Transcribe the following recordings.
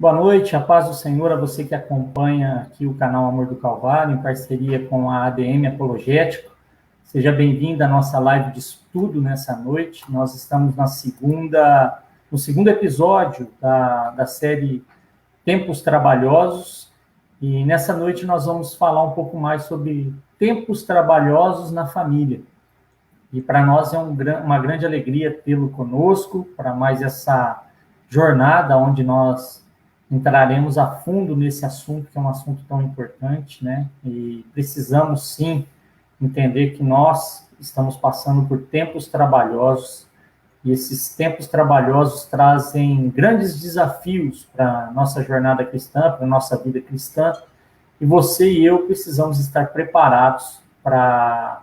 Boa noite, a paz do Senhor a você que acompanha aqui o canal Amor do Calvário, em parceria com a ADM Apologético. Seja bem-vindo à nossa live de estudo nessa noite. Nós estamos no segundo episódio da série Tempos Trabalhosos, e nessa noite nós vamos falar um pouco mais sobre tempos trabalhosos na família. E para nós é uma grande alegria tê-lo conosco, para mais essa jornada onde nós entraremos a fundo nesse assunto, que é um assunto tão importante, né? E precisamos, sim, entender que nós estamos passando por tempos trabalhosos, e esses tempos trabalhosos trazem grandes desafios para a nossa jornada cristã, para a nossa vida cristã, e você e eu precisamos estar preparados para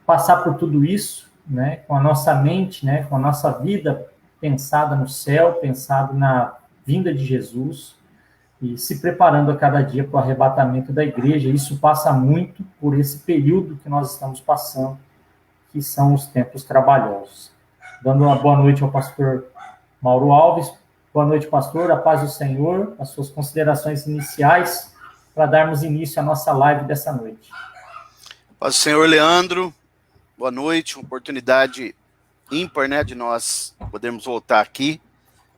passar por tudo isso, né? Com a nossa mente, né? Com a nossa vida pensada no céu, pensado na vinda de Jesus, e se preparando a cada dia para o arrebatamento da igreja. Isso passa muito por esse período que nós estamos passando, que são os tempos trabalhosos. Dando uma boa noite ao pastor Mauro Alves. Boa noite, pastor, a paz do Senhor, as suas considerações iniciais para darmos início à nossa live dessa noite. Paz do Senhor, Leandro. Boa noite, uma oportunidade ímpar, né, de nós podermos voltar aqui,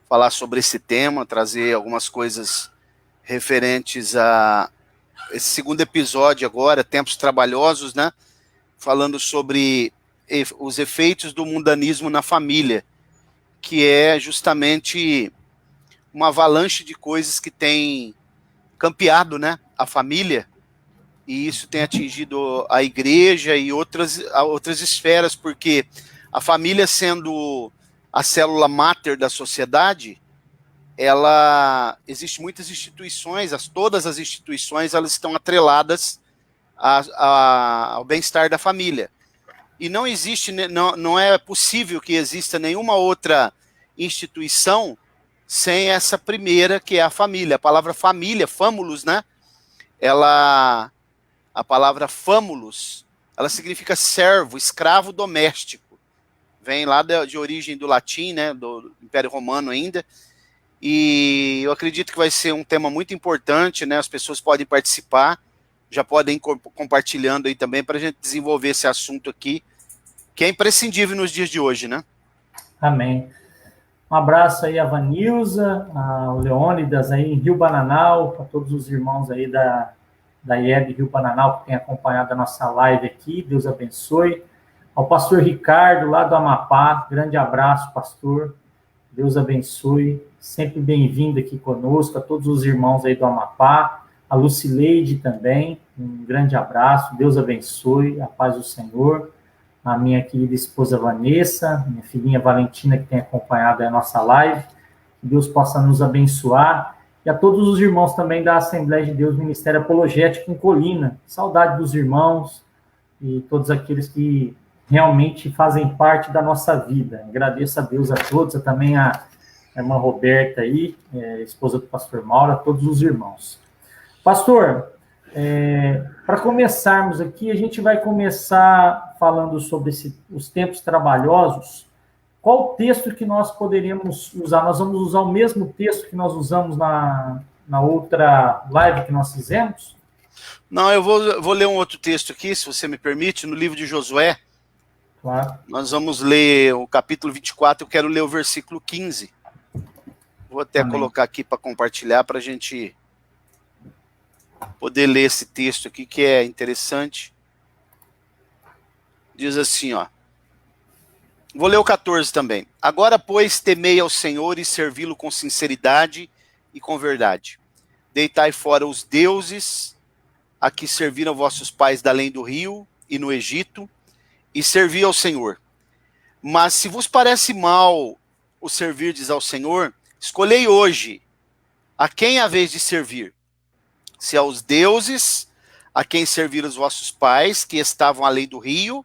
falar sobre esse tema, trazer algumas coisas referentes a esse segundo episódio agora, Tempos Trabalhosos, né? Falando sobre os efeitos do mundanismo na família, que é justamente uma avalanche de coisas que tem campeado, né, a família, e isso tem atingido a igreja e outras esferas, porque a família, sendo a célula máter da sociedade, existe muitas instituições, todas as instituições, elas estão atreladas ao bem-estar da família. E não existe, não é possível que exista nenhuma outra instituição sem essa primeira, que é a família. A palavra família, famulus, né? A palavra famulus, ela significa servo, escravo doméstico. Vem lá de origem do latim, né, do Império Romano ainda, e eu acredito que vai ser um tema muito importante, né, as pessoas podem participar, já podem ir compartilhando aí também, para a gente desenvolver esse assunto aqui, que é imprescindível nos dias de hoje, né? Amém. Um abraço aí a Vanilza, ao Leônidas aí em Rio Bananal, a todos os irmãos aí da IEB Rio Bananal que têm acompanhado a nossa live aqui, Deus abençoe. Ao pastor Ricardo, lá do Amapá, grande abraço, pastor, Deus abençoe, sempre bem-vindo aqui conosco, a todos os irmãos aí do Amapá, a Lucileide também, um grande abraço, Deus abençoe, a paz do Senhor, a minha querida esposa Vanessa, minha filhinha Valentina, que tem acompanhado a nossa live, que Deus possa nos abençoar, e a todos os irmãos também da Assembleia de Deus Ministério Apologético em Colina, saudade dos irmãos e todos aqueles que realmente fazem parte da nossa vida. Agradeço a Deus a todos, também a irmã Roberta aí, esposa do pastor Mauro, a todos os irmãos. Pastor, para começarmos aqui, a gente vai começar falando sobre os tempos trabalhosos. Qual texto que nós poderíamos usar? Nós vamos usar o mesmo texto que nós usamos na outra live que nós fizemos? Não, eu vou ler um outro texto aqui, se você me permite, no livro de Josué. Claro. Nós vamos ler o capítulo 24, eu quero ler o versículo 15. Vou até colocar aqui para compartilhar, para a gente poder ler esse texto aqui, que é interessante. Diz assim, ó. Vou ler o 14 também. Agora, pois, temei ao Senhor e servi-lo com sinceridade e com verdade. Deitai fora os deuses a que serviram vossos pais da além do rio e no Egito, e servi ao Senhor. Mas se vos parece mal o servirdes ao Senhor, escolhei hoje a quem haveis de servir, se aos deuses a quem serviram os vossos pais, que estavam além do rio,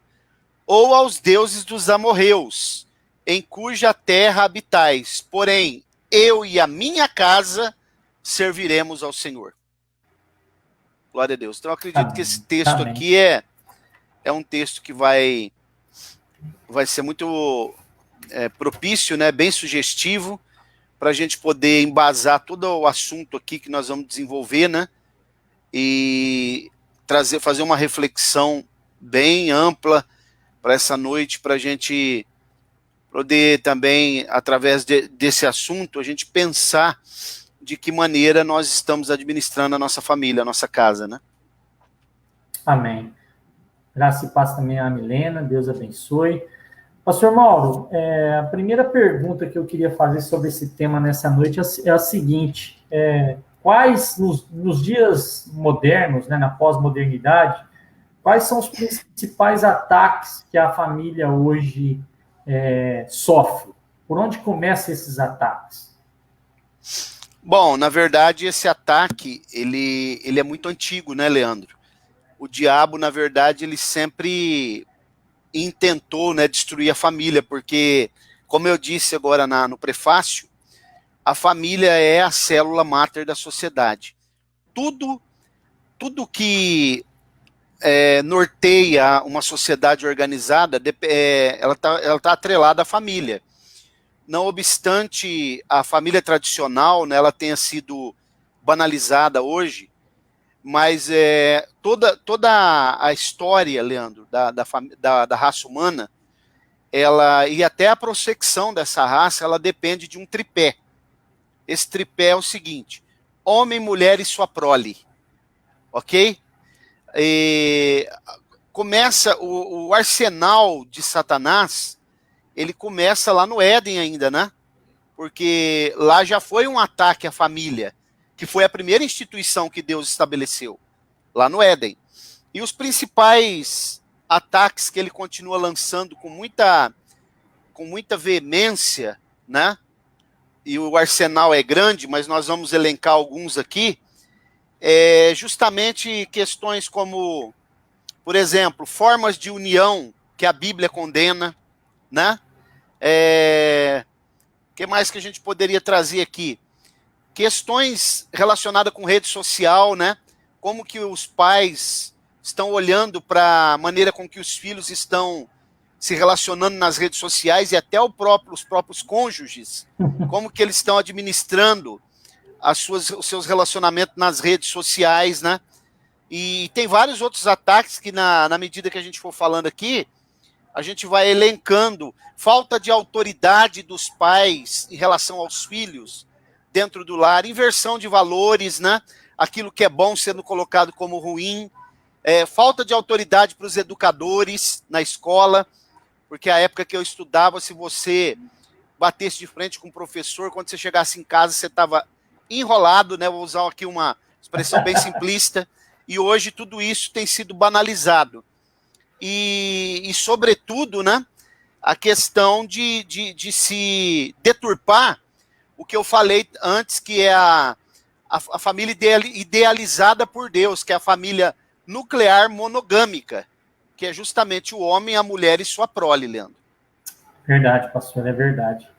ou aos deuses dos amorreus, em cuja terra habitais. Porém, eu e a minha casa serviremos ao Senhor. Glória a Deus. Então, eu acredito que esse texto aqui é um texto que vai ser muito propício, né, bem sugestivo, para a gente poder embasar todo o assunto aqui que nós vamos desenvolver, né, e fazer uma reflexão bem ampla para essa noite, para a gente poder também, através desse assunto, a gente pensar de que maneira nós estamos administrando a nossa família, a nossa casa, né? Amém. Graça e paz também a Milena, Deus abençoe. Pastor Mauro, a primeira pergunta que eu queria fazer sobre esse tema nessa noite é a seguinte: quais, nos dias modernos, né, na pós-modernidade, quais são os principais ataques que a família hoje sofre? Por onde começam esses ataques? Bom, na verdade, esse ataque, ele é muito antigo, né, Leandro? O diabo, na verdade, ele sempre intentou, né, destruir a família, porque, como eu disse agora no prefácio, a família é a célula máter da sociedade. Tudo que norteia uma sociedade organizada, ela tá atrelada à família. Não obstante a família tradicional, né, ela tenha sido banalizada hoje, mas toda a história, Leandro, da raça humana, e até a prospecção dessa raça, ela depende de um tripé. Esse tripé é o seguinte: homem, mulher e sua prole. Ok? Começa o arsenal de Satanás, ele começa lá no Éden ainda, né? Porque lá já foi um ataque à família, que foi a primeira instituição que Deus estabeleceu, lá no Éden. E os principais ataques que ele continua lançando com muita veemência, né? E o arsenal é grande, mas nós vamos elencar alguns aqui, justamente questões como, por exemplo, formas de união que a Bíblia condena, né? Que mais que a gente poderia trazer aqui? Questões relacionadas com rede social, né? Como que os pais estão olhando para a maneira com que os filhos estão se relacionando nas redes sociais, e até os próprios cônjuges, como que eles estão administrando os seus relacionamentos nas redes sociais, né? E tem vários outros ataques que, na medida que a gente for falando aqui, a gente vai elencando. Falta de autoridade dos pais em relação aos filhos dentro do lar, inversão de valores, né? Aquilo que é bom sendo colocado como ruim, falta de autoridade para os educadores na escola, porque a época que eu estudava, se você batesse de frente com o professor, quando você chegasse em casa, você estava enrolado, né? Vou usar aqui uma expressão bem simplista, e hoje tudo isso tem sido banalizado. E sobretudo, né, a questão de se deturpar o que eu falei antes, que é a família idealizada por Deus, que é a família nuclear monogâmica, que é justamente o homem, a mulher e sua prole, Leandro. Verdade, pastor, é verdade.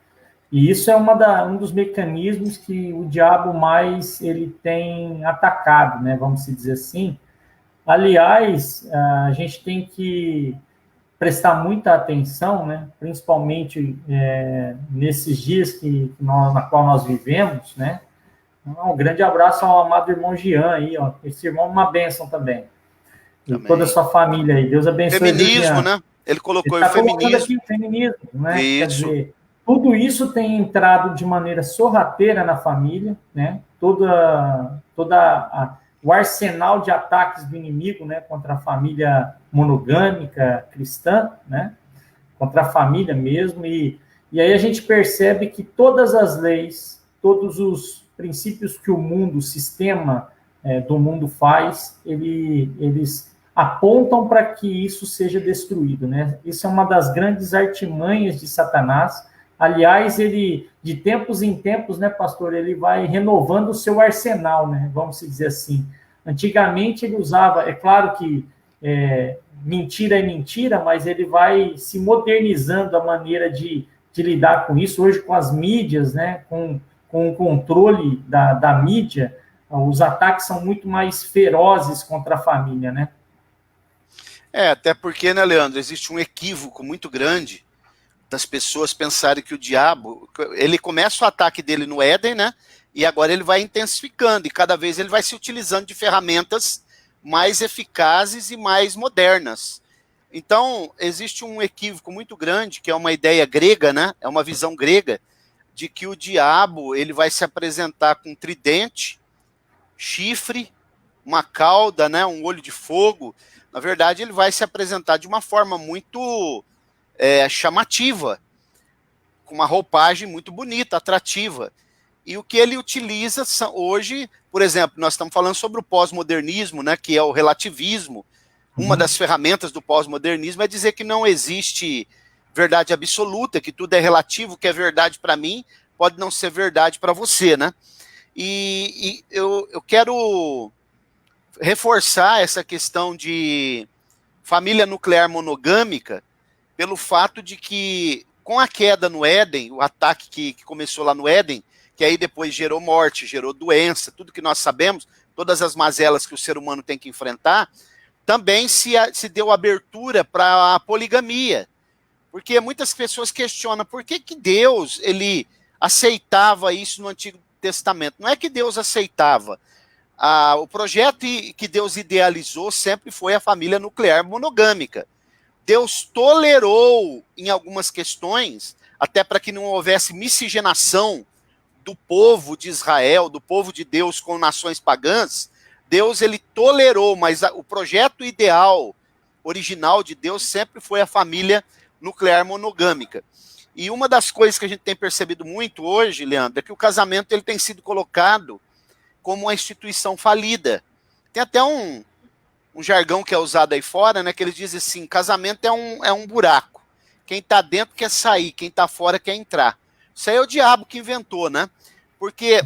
E isso é um dos mecanismos que o diabo mais ele tem atacado, né? Vamos dizer assim. Aliás, a gente tem que prestar muita atenção, né? Principalmente nesses dias na qual nós vivemos, né? Um grande abraço ao amado irmão Jean aí, ó. Esse irmão é uma bênção também. E toda a sua família aí. Deus abençoe. Feminismo, né? Ele colocou o feminismo. Aqui o feminismo, né? Isso. Quer dizer, tudo isso tem entrado de maneira sorrateira na família, né? O arsenal de ataques do inimigo, né? Contra a família monogâmica cristã, né? Contra a família mesmo. E aí a gente percebe que todas as leis, todos os princípios que o sistema do mundo faz, eles apontam para que isso seja destruído, né? Isso é uma das grandes artimanhas de Satanás. Aliás, ele, de tempos em tempos, né, pastor, ele vai renovando o seu arsenal, né? Vamos dizer assim. Antigamente ele usava, é claro que mentira é mentira, mas ele vai se modernizando a maneira de lidar com isso. Hoje, com as mídias, né, com o controle da mídia, os ataques são muito mais ferozes contra a família, né? Até porque, né, Leandro, existe um equívoco muito grande das pessoas pensarem que o diabo, ele começa o ataque dele no Éden, né, e agora ele vai intensificando, e cada vez ele vai se utilizando de ferramentas mais eficazes e mais modernas. Então, existe um equívoco muito grande, que é uma ideia grega, né, é uma visão grega, de que o diabo ele vai se apresentar com um tridente, chifre, uma cauda, né, um olho de fogo. Na verdade, ele vai se apresentar de uma forma muito chamativa, com uma roupagem muito bonita, atrativa. E o que ele utiliza hoje, por exemplo, nós estamos falando sobre o pós-modernismo, né, que é o relativismo. Uma das ferramentas do pós-modernismo é dizer que não existe verdade absoluta, que tudo é relativo, o que é verdade para mim pode não ser verdade para você, né? E eu quero reforçar essa questão de família nuclear monogâmica pelo fato de que, com a queda no Éden, o ataque que começou lá no Éden, que aí depois gerou morte, gerou doença, tudo que nós sabemos, todas as mazelas que o ser humano tem que enfrentar, também se deu abertura para a poligamia. Porque muitas pessoas questionam por que Deus ele aceitava isso no Antigo Testamento. Não é que Deus aceitava. O projeto que Deus idealizou sempre foi a família nuclear monogâmica. Deus tolerou em algumas questões, até para que não houvesse miscigenação do povo de Israel, do povo de Deus com nações pagãs. Deus ele tolerou, mas o projeto ideal, original de Deus sempre foi a família nuclear monogâmica. E uma das coisas que a gente tem percebido muito hoje, Leandro, é que o casamento ele tem sido colocado como uma instituição falida. Tem até um jargão que é usado aí fora, né, que eles dizem assim, casamento é um buraco. Quem está dentro quer sair, quem está fora quer entrar. Isso aí é o diabo que inventou, né? Porque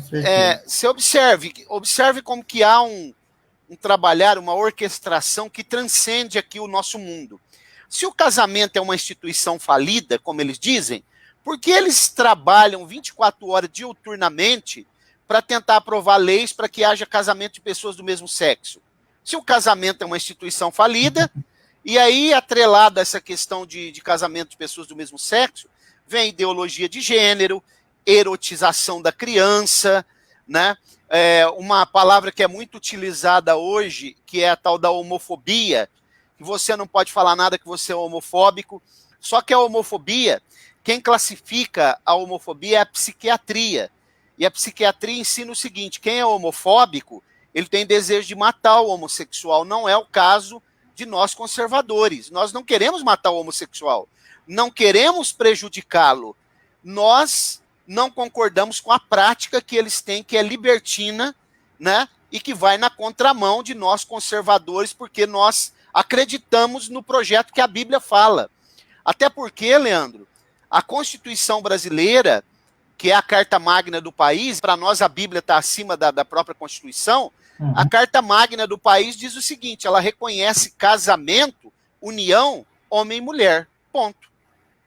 você observe como que há um trabalhar, uma orquestração que transcende aqui o nosso mundo. Se o casamento é uma instituição falida, como eles dizem, por que eles trabalham 24 horas diuturnamente para tentar aprovar leis para que haja casamento de pessoas do mesmo sexo? Se o casamento é uma instituição falida, e aí, atrelada a essa questão de casamento de pessoas do mesmo sexo, vem ideologia de gênero, erotização da criança, né? Uma palavra que é muito utilizada hoje, que é a tal da homofobia, que você não pode falar nada que você é homofóbico, só que a homofobia, quem classifica a homofobia é a psiquiatria, e a psiquiatria ensina o seguinte, quem é homofóbico, ele tem desejo de matar o homossexual, não é o caso de nós conservadores, nós não queremos matar o homossexual, não queremos prejudicá-lo, nós não concordamos com a prática que eles têm, que é libertina, né, e que vai na contramão de nós conservadores, porque nós acreditamos no projeto que a Bíblia fala. Até porque, Leandro, a Constituição brasileira, que é a carta magna do país, para nós a Bíblia está acima da própria Constituição, a carta magna do país diz o seguinte, ela reconhece casamento, união, homem e mulher, ponto.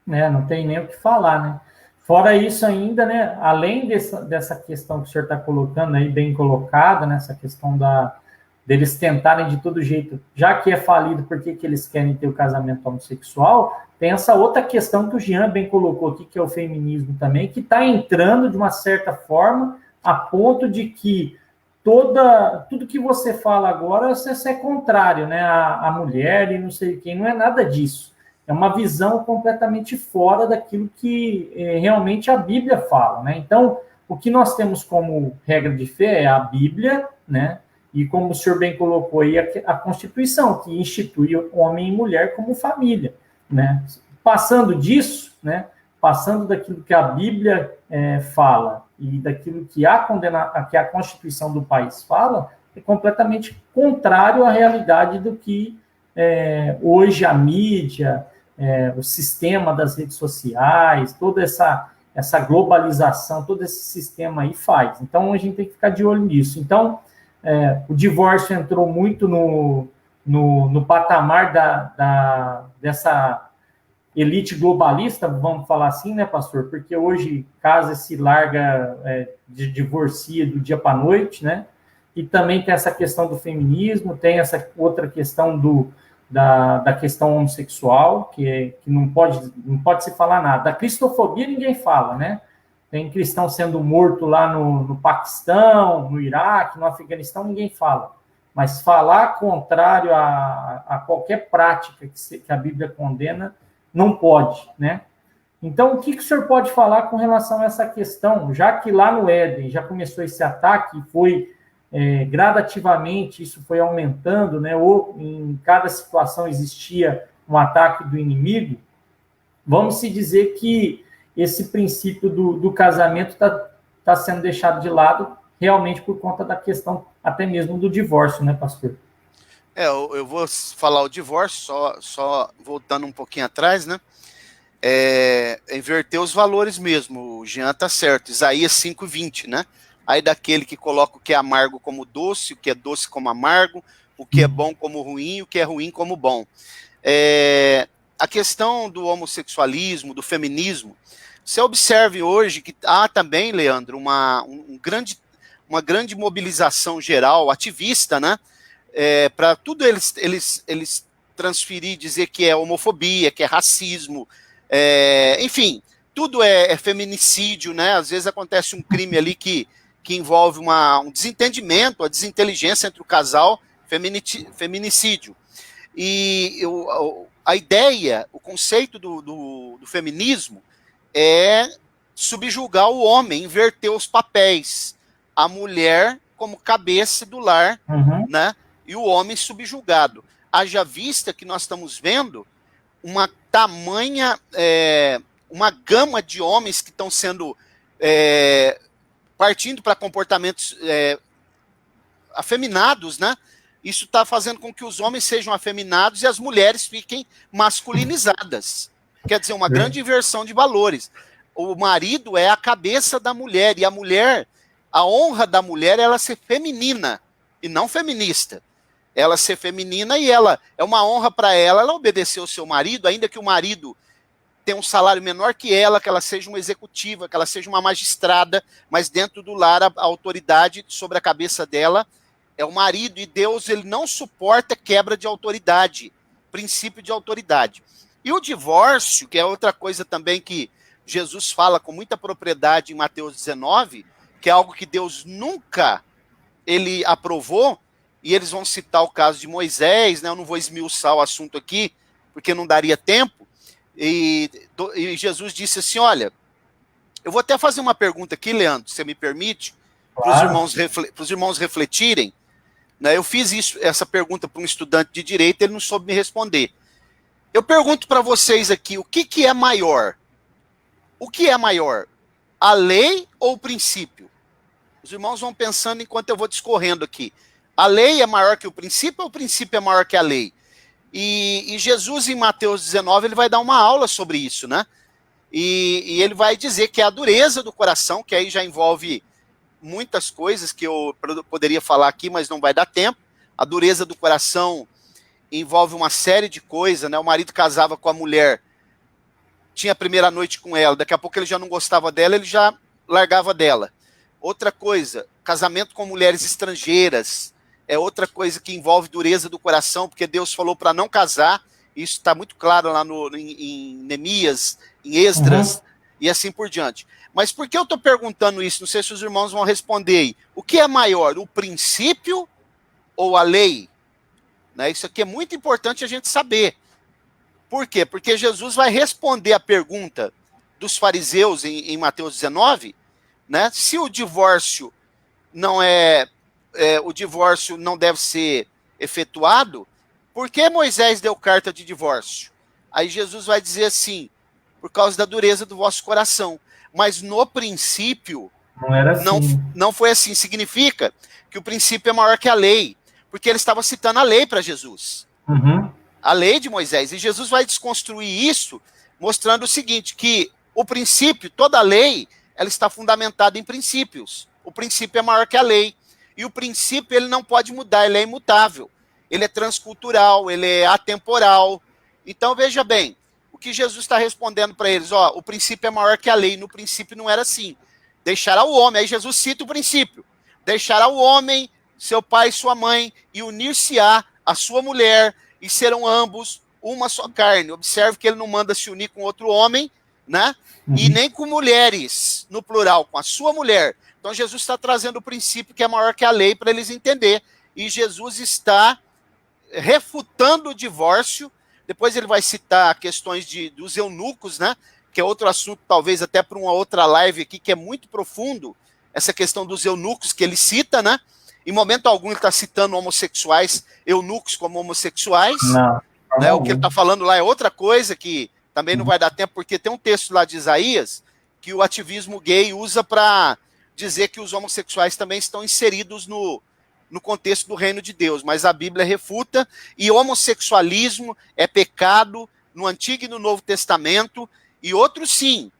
Não tem nem o que falar, né? Fora isso ainda, né, além dessa questão que o senhor está colocando aí, bem colocada, né, essa questão deles tentarem de todo jeito, já que é falido, por que eles querem ter o casamento homossexual, tem essa outra questão que o Jean bem colocou aqui, que é o feminismo também, que está entrando de uma certa forma a ponto de que tudo que você fala agora, você é contrário, né, a mulher e não sei quem, não é nada disso. É uma visão completamente fora daquilo que realmente a Bíblia fala, né? Então, o que nós temos como regra de fé é a Bíblia, né? E como o senhor bem colocou aí, a Constituição, que institui homem e mulher como família, né? Passando disso, né? Passando daquilo que a Bíblia fala e daquilo que a Constituição do país fala, é completamente contrário à realidade do que hoje a mídia, o sistema das redes sociais, toda essa globalização, todo esse sistema aí faz. Então, a gente tem que ficar de olho nisso. Então, o divórcio entrou muito no patamar dessa elite globalista, vamos falar assim, né, pastor? Porque hoje casa se larga, divorcia do dia para a noite, né? E também tem essa questão do feminismo, tem essa outra questão da questão homossexual, que não pode se falar nada. Da cristofobia ninguém fala, né? Tem cristão sendo morto lá no Paquistão, no Iraque, no Afeganistão, ninguém fala. Mas falar contrário a qualquer prática que a Bíblia condena, não pode, né? Então, o que o senhor pode falar com relação a essa questão? Já que lá no Éden já começou esse ataque, foi gradativamente, isso foi aumentando, né? Ou em cada situação existia um ataque do inimigo, vamos se dizer que esse princípio do casamento está sendo deixado de lado realmente por conta da questão até mesmo do divórcio, né, pastor? Eu vou falar o divórcio, só voltando um pouquinho atrás, né? Inverter os valores mesmo, o Jean tá certo, Isaías 5:20, né? Aí daquele que coloca o que é amargo como doce, o que é doce como amargo, o que é bom como ruim, o que é ruim como bom. A questão do homossexualismo, do feminismo, você observe hoje que há também, Leandro, uma grande mobilização geral, ativista, né? Para tudo eles transferir, dizer que é homofobia, que é racismo, enfim, tudo é feminicídio, né? Às vezes acontece um crime ali que envolve um desentendimento, a desinteligência entre o casal, feminicídio. E a ideia, o conceito do feminismo é subjugar o homem, inverter os papéis. A mulher como cabeça do lar, né? E o homem subjugado. Haja vista que nós estamos vendo uma gama de homens que estão sendo partindo para comportamentos afeminados, né? Isso está fazendo com que os homens sejam afeminados e as mulheres fiquem masculinizadas. Quer dizer, uma grande inversão de valores. O marido é a cabeça da mulher, e a mulher, a honra da mulher é ela ser feminina e não feminista. Ela ser feminina e ela é uma honra para ela obedecer ao seu marido, ainda que o marido tenha um salário menor que ela seja uma executiva, que ela seja uma magistrada, mas dentro do lar a autoridade sobre a cabeça dela é o marido, e Deus ele não suporta quebra de autoridade, princípio de autoridade. E o divórcio, que é outra coisa também que Jesus fala com muita propriedade em Mateus 19, que é algo que Deus nunca ele aprovou, e eles vão citar o caso de Moisés, né? Eu não vou esmiuçar o assunto aqui, porque não daria tempo, e Jesus disse assim, olha, eu vou até fazer uma pergunta aqui, Leandro, se você me permite, Claro. para os irmãos refletirem, né? Eu fiz essa pergunta para um estudante de direito, ele não soube me responder. Eu pergunto para vocês aqui, o que é maior? O que é maior? A lei ou o princípio? Os irmãos vão pensando enquanto eu vou discorrendo aqui. A lei é maior que o princípio ou o princípio é maior que a lei? E Jesus, em Mateus 19, ele vai dar uma aula sobre isso, né? E ele vai dizer que é a dureza do coração, que aí já envolve muitas coisas que eu poderia falar aqui, mas não vai dar tempo. A dureza do coração envolve uma série de coisas, né? O marido casava com a mulher, tinha a primeira noite com ela, daqui a pouco ele já não gostava dela, ele já largava dela. Outra coisa, casamento com mulheres estrangeiras, é outra coisa que envolve dureza do coração, porque Deus falou para não casar, isso está muito claro lá em Neemias, em Esdras, e assim por diante. Mas por que eu estou perguntando isso? Não sei se os irmãos vão responder aí. O que é maior, o princípio ou a lei? Né? Isso aqui é muito importante a gente saber. Por quê? Porque Jesus vai responder a pergunta dos fariseus em Mateus 19, né? Se o divórcio o divórcio não deve ser efetuado, por que Moisés deu carta de divórcio? Aí Jesus vai dizer assim, por causa da dureza do vosso coração. Mas no princípio, Não era assim. não foi assim. Significa que o princípio é maior que a lei, porque ele estava citando a lei para Jesus. a lei de Moisés. E Jesus vai desconstruir isso, mostrando o seguinte, que o princípio, toda lei, ela está fundamentada em princípios. O princípio é maior que a lei. E o princípio, ele não pode mudar, ele é imutável. Ele é transcultural, ele é atemporal. Então, veja bem, o que Jesus está respondendo para eles, ó, o princípio é maior que a lei. No princípio não era assim. Deixará o homem, aí Jesus cita o princípio. Deixará o homem, seu pai e sua mãe, e unir-se-á a sua mulher, e serão ambos uma só carne. Observe que ele não manda se unir com outro homem, né? E nem com mulheres, no plural, com a sua mulher. Então Jesus está trazendo o princípio que é maior que a lei para eles entenderem. E Jesus está refutando o divórcio. Depois ele vai citar questões dos eunucos, né? Que é outro assunto, talvez até para uma outra live aqui, que é muito profundo, essa questão dos eunucos que ele cita, né? Em momento algum ele está citando homossexuais, eunucos como homossexuais. Não, né? O que ele está falando lá é outra coisa que também não vai dar tempo, porque tem um texto lá de Isaías que o ativismo gay usa para dizer que os homossexuais também estão inseridos no contexto do reino de Deus, mas a Bíblia refuta, e homossexualismo é pecado no Antigo e no Novo Testamento, e outro sim,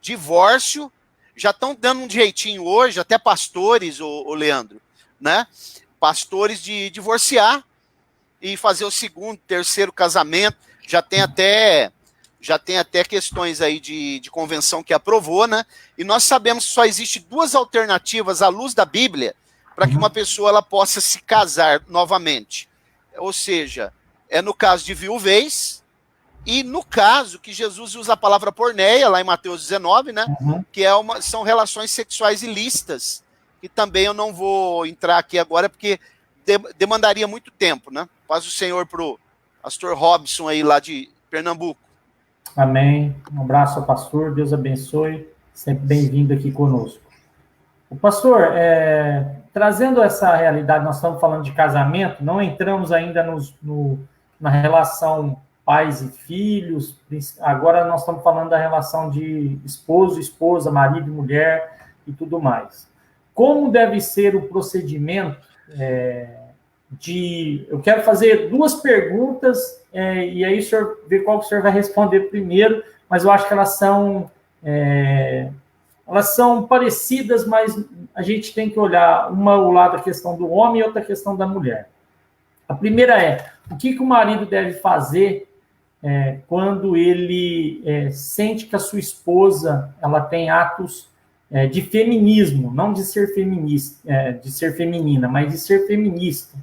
divórcio, já estão dando um jeitinho hoje, até pastores, o Leandro, né? Pastores de divorciar e fazer o segundo, terceiro casamento, já tem até questões aí de convenção que aprovou, né? E nós sabemos que só existe duas alternativas à luz da Bíblia para que uma pessoa ela possa se casar novamente. Ou seja, é no caso de viuvez, e no caso que Jesus usa a palavra porneia, lá em Mateus 19, né? Que são relações sexuais ilícitas, que também eu não vou entrar aqui agora, porque demandaria muito tempo, né? Paz o Senhor para o pastor Robson aí lá de Pernambuco. Amém. Um abraço ao pastor, Deus abençoe, sempre bem-vindo aqui conosco. O pastor, trazendo essa realidade, nós estamos falando de casamento, não entramos ainda na relação pais e filhos, agora nós estamos falando da relação de esposo, esposa, marido e mulher e tudo mais. Como deve ser o procedimento eu quero fazer duas perguntas, e aí o senhor vê qual que o senhor vai responder primeiro, mas eu acho que elas são parecidas, mas a gente tem que olhar uma ao lado da questão do homem e outra a questão da mulher. A primeira é, o que o marido deve fazer quando ele sente que a sua esposa ela tem atos de feminismo, não de ser feminista, de ser feminina, mas de ser feminista,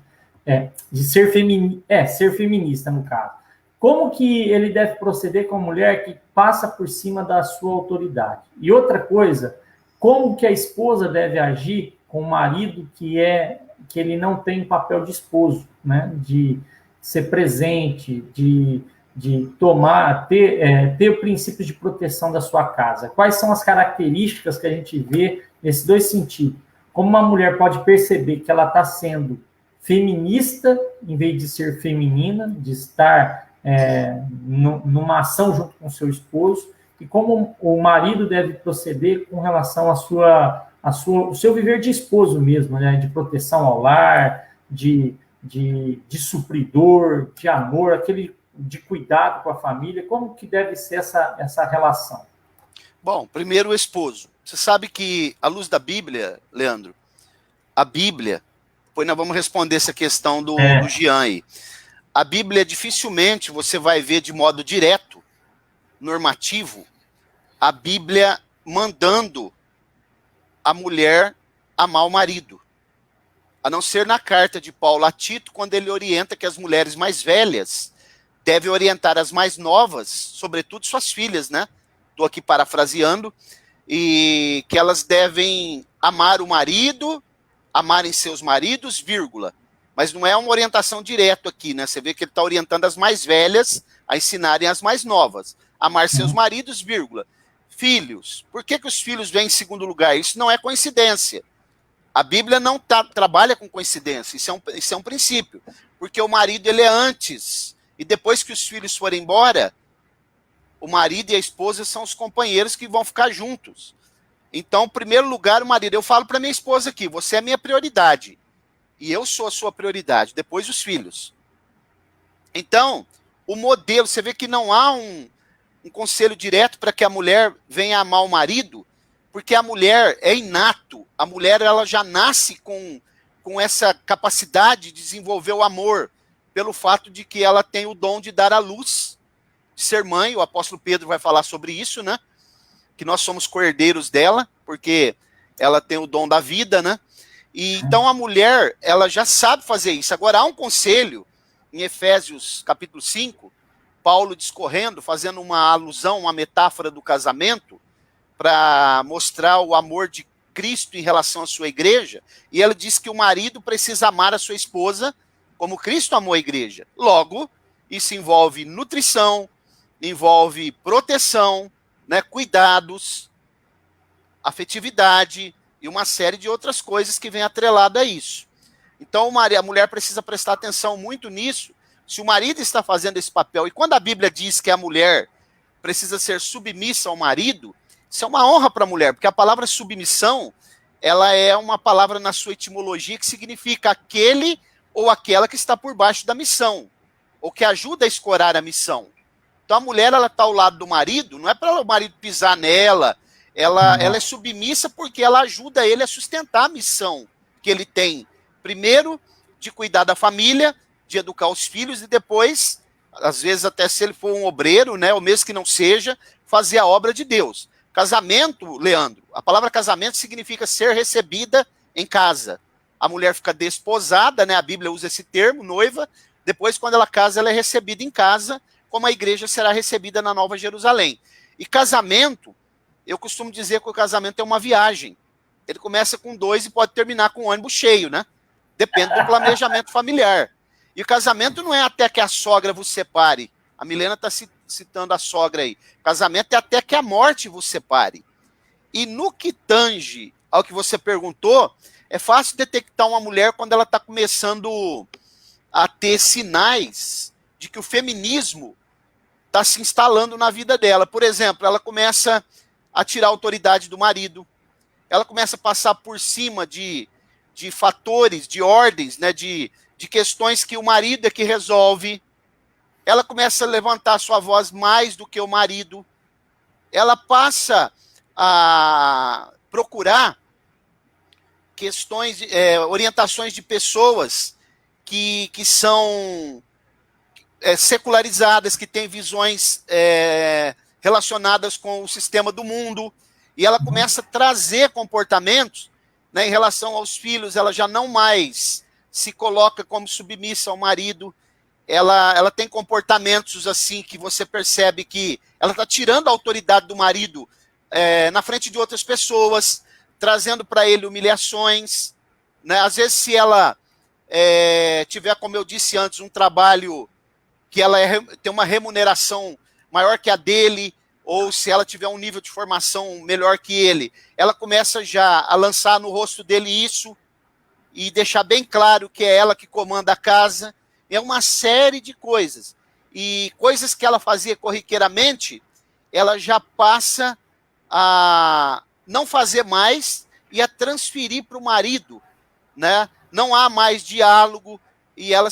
ser feminista no caso. Como que ele deve proceder com a mulher que passa por cima da sua autoridade? E outra coisa, como que a esposa deve agir com o marido que ele não tem papel de esposo, né? De ser presente, de ter o princípio de proteção da sua casa. Quais são as características que a gente vê nesses dois sentidos? Como uma mulher pode perceber que ela está sendo feminista em vez de ser feminina, de estar numa ação junto com o seu esposo, e como o marido deve proceder com relação o seu viver de esposo mesmo, né? De proteção ao lar, de supridor, de amor, de cuidado com a família. Como que deve ser essa relação? Bom, primeiro o esposo. Você sabe que, à luz da Bíblia, Leandro, a Bíblia, depois nós vamos responder essa questão do Jean aí. A Bíblia, dificilmente você vai ver de modo direto, normativo, a Bíblia mandando a mulher amar o marido. A não ser na carta de Paulo a Tito, quando ele orienta que as mulheres mais velhas devem orientar as mais novas, sobretudo suas filhas, né? Estou aqui parafraseando, e que elas devem amar o marido, amarem seus maridos, vírgula. Mas não é uma orientação direta aqui, né? Você vê que ele está orientando as mais velhas a ensinarem as mais novas. Amar seus maridos, vírgula. Filhos. Por que os filhos vêm em segundo lugar? Isso não é coincidência. A Bíblia não trabalha com coincidência. Isso é um princípio. Porque o marido ele é antes. E depois que os filhos forem embora, o marido e a esposa são os companheiros que vão ficar juntos. Então, em primeiro lugar, o marido. Eu falo para minha esposa aqui, você é minha prioridade. E eu sou a sua prioridade. Depois os filhos. Então, o modelo, você vê que não há um conselho direto para que a mulher venha amar o marido, porque a mulher é inato, a mulher ela já nasce com essa capacidade de desenvolver o amor, pelo fato de que ela tem o dom de dar à luz, de ser mãe. O apóstolo Pedro vai falar sobre isso, né? Que nós somos co-herdeiros dela, porque ela tem o dom da vida, né? E então a mulher, ela já sabe fazer isso. Agora, há um conselho, em Efésios capítulo 5, Paulo discorrendo, fazendo uma alusão, uma metáfora do casamento, para mostrar o amor de Cristo em relação à sua igreja, e ele diz que o marido precisa amar a sua esposa como Cristo amou a igreja. Logo, isso envolve nutrição, envolve proteção, né, cuidados, afetividade e uma série de outras coisas que vem atrelada a isso. Então, a mulher precisa prestar atenção muito nisso, se o marido está fazendo esse papel. E quando a Bíblia diz que a mulher precisa ser submissa ao marido, isso é uma honra para a mulher, porque a palavra submissão, ela é uma palavra na sua etimologia que significa aquele ou aquela que está por baixo da missão, ou que ajuda a escorar a missão. Então a mulher, ela está ao lado do marido, não é para o marido pisar nela, ela é submissa porque ela ajuda ele a sustentar a missão que ele tem. Primeiro, de cuidar da família, de educar os filhos, e depois, às vezes até se ele for um obreiro, né, ou mesmo que não seja, fazer a obra de Deus. Casamento, Leandro, a palavra casamento significa ser recebida em casa. A mulher fica desposada, né, a Bíblia usa esse termo, noiva, depois quando ela casa, ela é recebida em casa, como a igreja será recebida na Nova Jerusalém. E casamento, eu costumo dizer que o casamento é uma viagem. Ele começa com 2 e pode terminar com um ônibus cheio, né? Depende do planejamento familiar. E o casamento não é até que a sogra vos separe. A Milena está citando a sogra aí. Casamento é até que a morte vos separe. E no que tange ao que você perguntou, é fácil detectar uma mulher quando ela está começando a ter sinais de que o feminismo está se instalando na vida dela. Por exemplo, ela começa a tirar a autoridade do marido, ela começa a passar por cima de fatores, de ordens, né, de questões que o marido é que resolve. Ela começa a levantar a sua voz mais do que o marido. Ela passa a procurar questões, orientações de pessoas que são secularizadas, que têm visões relacionadas com o sistema do mundo, e ela começa a trazer comportamentos, né, em relação aos filhos. Ela já não mais se coloca como submissa ao marido, ela tem comportamentos assim que você percebe que ela está tirando a autoridade do marido na frente de outras pessoas, trazendo para ele humilhações, né? Às vezes, se ela tiver, como eu disse antes, um trabalho que ela tem uma remuneração maior que a dele, ou se ela tiver um nível de formação melhor que ele, ela começa já a lançar no rosto dele isso, e deixar bem claro que é ela que comanda a casa. É uma série de coisas. E coisas que ela fazia corriqueiramente, ela já passa a não fazer mais e a transferir para o marido, né? Não há mais diálogo, e ela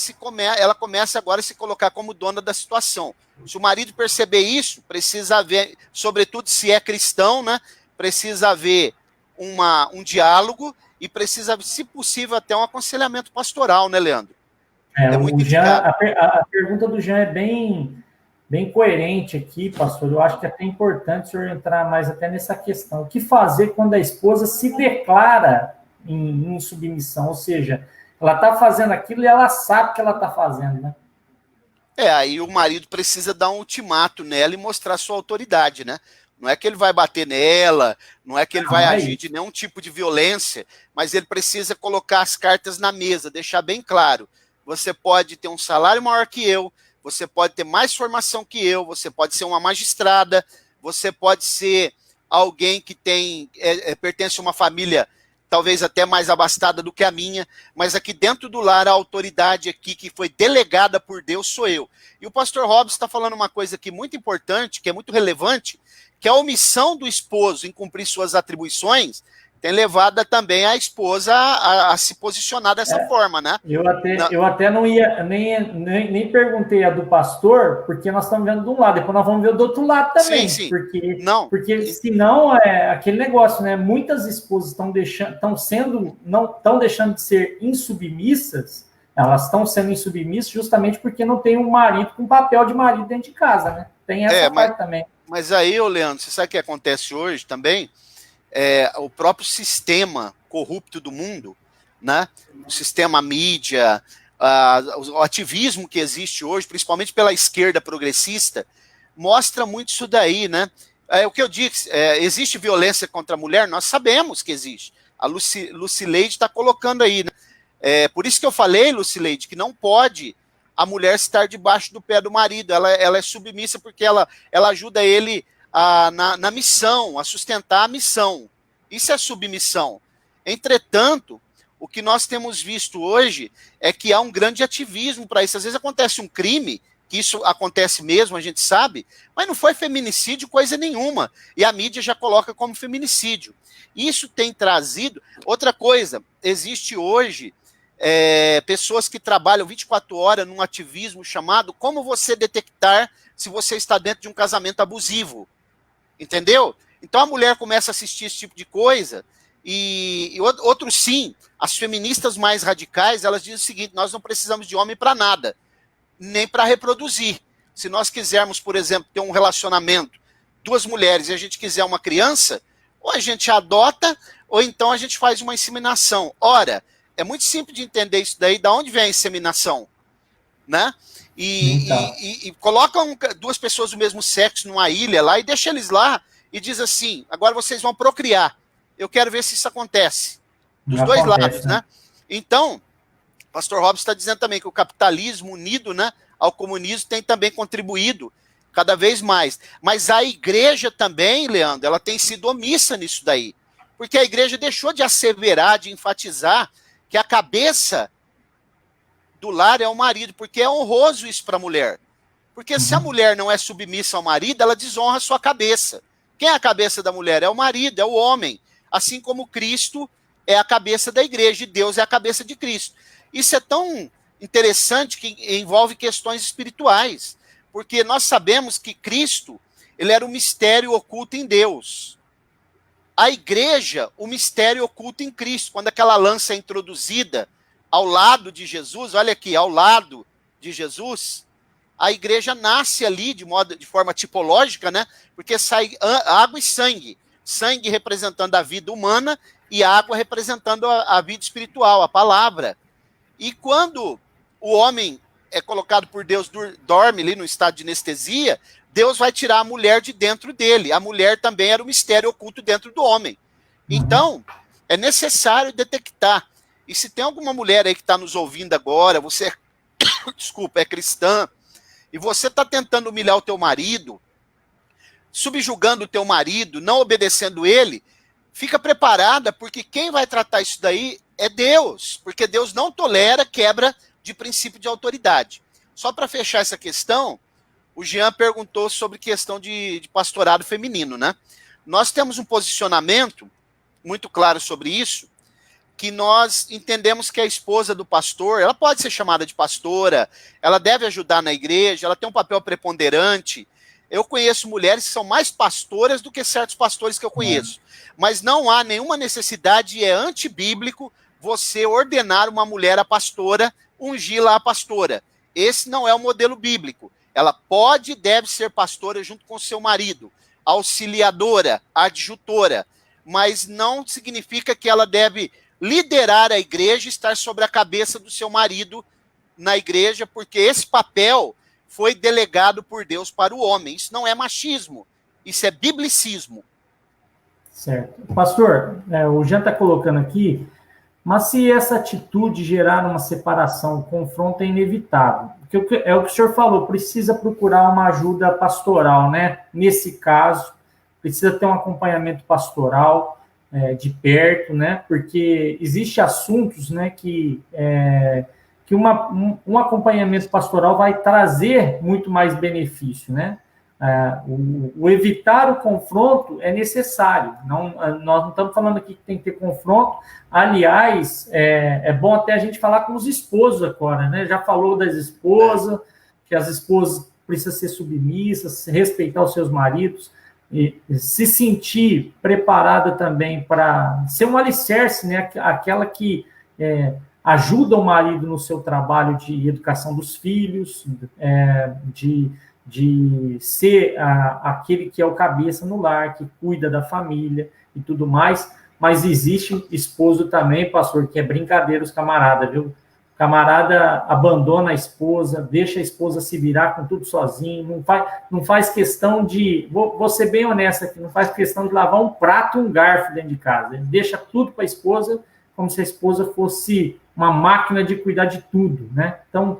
começa agora a se colocar como dona da situação. Se o marido perceber isso, precisa haver, sobretudo se é cristão, né? Precisa haver um diálogo, e precisa, se possível, até um aconselhamento pastoral, né, Leandro? Muito Jean, a pergunta do Jean é bem coerente aqui, pastor. Eu acho que é até importante o senhor entrar mais até nessa questão. O que fazer quando a esposa se declara em submissão? Ou seja, ela está fazendo aquilo e ela sabe que ela está fazendo, né? Aí o marido precisa dar um ultimato nela e mostrar sua autoridade, né? Não é que ele vai bater nela, não é que ele vai agir de nenhum tipo de violência, mas ele precisa colocar as cartas na mesa, deixar bem claro. Você pode ter um salário maior que eu, você pode ter mais formação que eu, você pode ser uma magistrada, você pode ser alguém que pertence a uma família talvez até mais abastada do que a minha, mas aqui dentro do lar a autoridade aqui que foi delegada por Deus sou eu. E o pastor Robson está falando uma coisa aqui muito importante, que é muito relevante, que a omissão do esposo em cumprir suas atribuições tem levado também a esposa a se posicionar dessa forma, né? Eu até não ia, nem perguntei a do pastor, porque nós estamos vendo de um lado, depois nós vamos ver do outro lado também. Sim. Porque senão é aquele negócio, né? Muitas esposas não estão deixando de ser insubmissas, elas estão sendo insubmissas justamente porque não tem um marido com papel de marido dentro de casa, né? Tem essa parte também. Mas aí, Leandro, você sabe o que acontece hoje também? O próprio sistema corrupto do mundo, né? O sistema mídia, o ativismo que existe hoje, principalmente pela esquerda progressista, mostra muito isso daí, né? O que eu disse, existe violência contra a mulher, nós sabemos que existe. A Lucileide está colocando aí, né? Por isso que eu falei, Lucileide, que não pode a mulher estar debaixo do pé do marido, ela é submissa porque ela ajuda ele na missão, a sustentar a missão. Isso é submissão. Entretanto, o que nós temos visto hoje é que há um grande ativismo para isso. Às vezes acontece um crime, que isso acontece mesmo, a gente sabe, mas não foi feminicídio coisa nenhuma. E a mídia já coloca como feminicídio. Isso tem trazido... Outra coisa, existe hoje pessoas que trabalham 24 horas num ativismo chamado como você detectar se você está dentro de um casamento abusivo. Entendeu? Então a mulher começa a assistir esse tipo de coisa e outro sim, as feministas mais radicais, elas dizem o seguinte: nós não precisamos de homem para nada, nem para reproduzir. Se nós quisermos, por exemplo, ter um relacionamento, duas mulheres, e a gente quiser uma criança, ou a gente adota, ou então a gente faz uma inseminação. Ora, é muito simples de entender isso daí, da onde vem a inseminação, né? E colocam duas pessoas do mesmo sexo numa ilha lá e deixa eles lá e diz assim: agora vocês vão procriar. Eu quero ver se isso acontece. Dos dois lados, né? Então, o pastor Robson está dizendo também que o capitalismo unido, né, ao comunismo tem também contribuído cada vez mais. Mas a igreja também, Leandro, ela tem sido omissa nisso daí. Porque a igreja deixou de asseverar, de enfatizar que a cabeça do lar é o marido, porque é honroso isso para a mulher. Porque se a mulher não é submissa ao marido, ela desonra a sua cabeça. Quem é a cabeça da mulher? É o marido, é o homem. Assim como Cristo é a cabeça da igreja e Deus é a cabeça de Cristo. Isso é tão interessante que envolve questões espirituais. Porque nós sabemos que Cristo, ele era um mistério oculto em Deus. A igreja, o mistério oculto em Cristo. Quando aquela lança é introduzida ao lado de Jesus, olha aqui, ao lado de Jesus, a igreja nasce ali de forma tipológica, né? Porque sai água e sangue. Sangue representando a vida humana e água representando a vida espiritual, a palavra. E quando o homem é colocado por Deus, dorme ali no estado de anestesia, Deus vai tirar a mulher de dentro dele. A mulher também era um mistério oculto dentro do homem. Então, é necessário detectar. E se tem alguma mulher aí que está nos ouvindo agora, você é cristã, e você está tentando humilhar o teu marido, subjugando o teu marido, não obedecendo ele, fica preparada, porque quem vai tratar isso daí é Deus, porque Deus não tolera quebra de princípio de autoridade. Só para fechar essa questão, o Jean perguntou sobre questão de pastorado feminino, né? Nós temos um posicionamento muito claro sobre isso, que nós entendemos que a esposa do pastor, ela pode ser chamada de pastora, ela deve ajudar na igreja, ela tem um papel preponderante. Eu conheço mulheres que são mais pastoras do que certos pastores que eu conheço. Mas não há nenhuma necessidade, é antibíblico, você ordenar uma mulher a pastora, ungir-la a pastora. Esse não é o modelo bíblico. Ela pode e deve ser pastora junto com seu marido, auxiliadora, adjutora, mas não significa que ela deve liderar a igreja e estar sobre a cabeça do seu marido na igreja, porque esse papel foi delegado por Deus para o homem. Isso não é machismo, isso é biblicismo. Certo. Pastor, o Jean está colocando aqui, mas se essa atitude gerar uma separação, o confronto é inevitável. Porque é o que o senhor falou, precisa procurar uma ajuda pastoral, né? Nesse caso, precisa ter um acompanhamento pastoral, de perto, né? Porque existe assuntos, né, que um acompanhamento pastoral vai trazer muito mais benefício, né? O evitar o confronto é necessário. Nós não estamos falando aqui que tem que ter confronto. Aliás, é bom até a gente falar com os esposos agora, né? Já falou das esposas, que as esposas precisam ser submissas, respeitar os seus maridos, e se sentir preparada também para ser um alicerce, né? Aquela que ajuda o marido no seu trabalho de educação dos filhos, de ser aquele que é o cabeça no lar, que cuida da família e tudo mais, mas existe esposo também, pastor, que é brincadeira os camaradas, viu? O camarada abandona a esposa, deixa a esposa se virar com tudo sozinho, não faz questão de, vou ser bem honesto aqui, não faz questão de lavar um prato e um garfo dentro de casa, ele deixa tudo para a esposa, como se a esposa fosse uma máquina de cuidar de tudo, né? Então,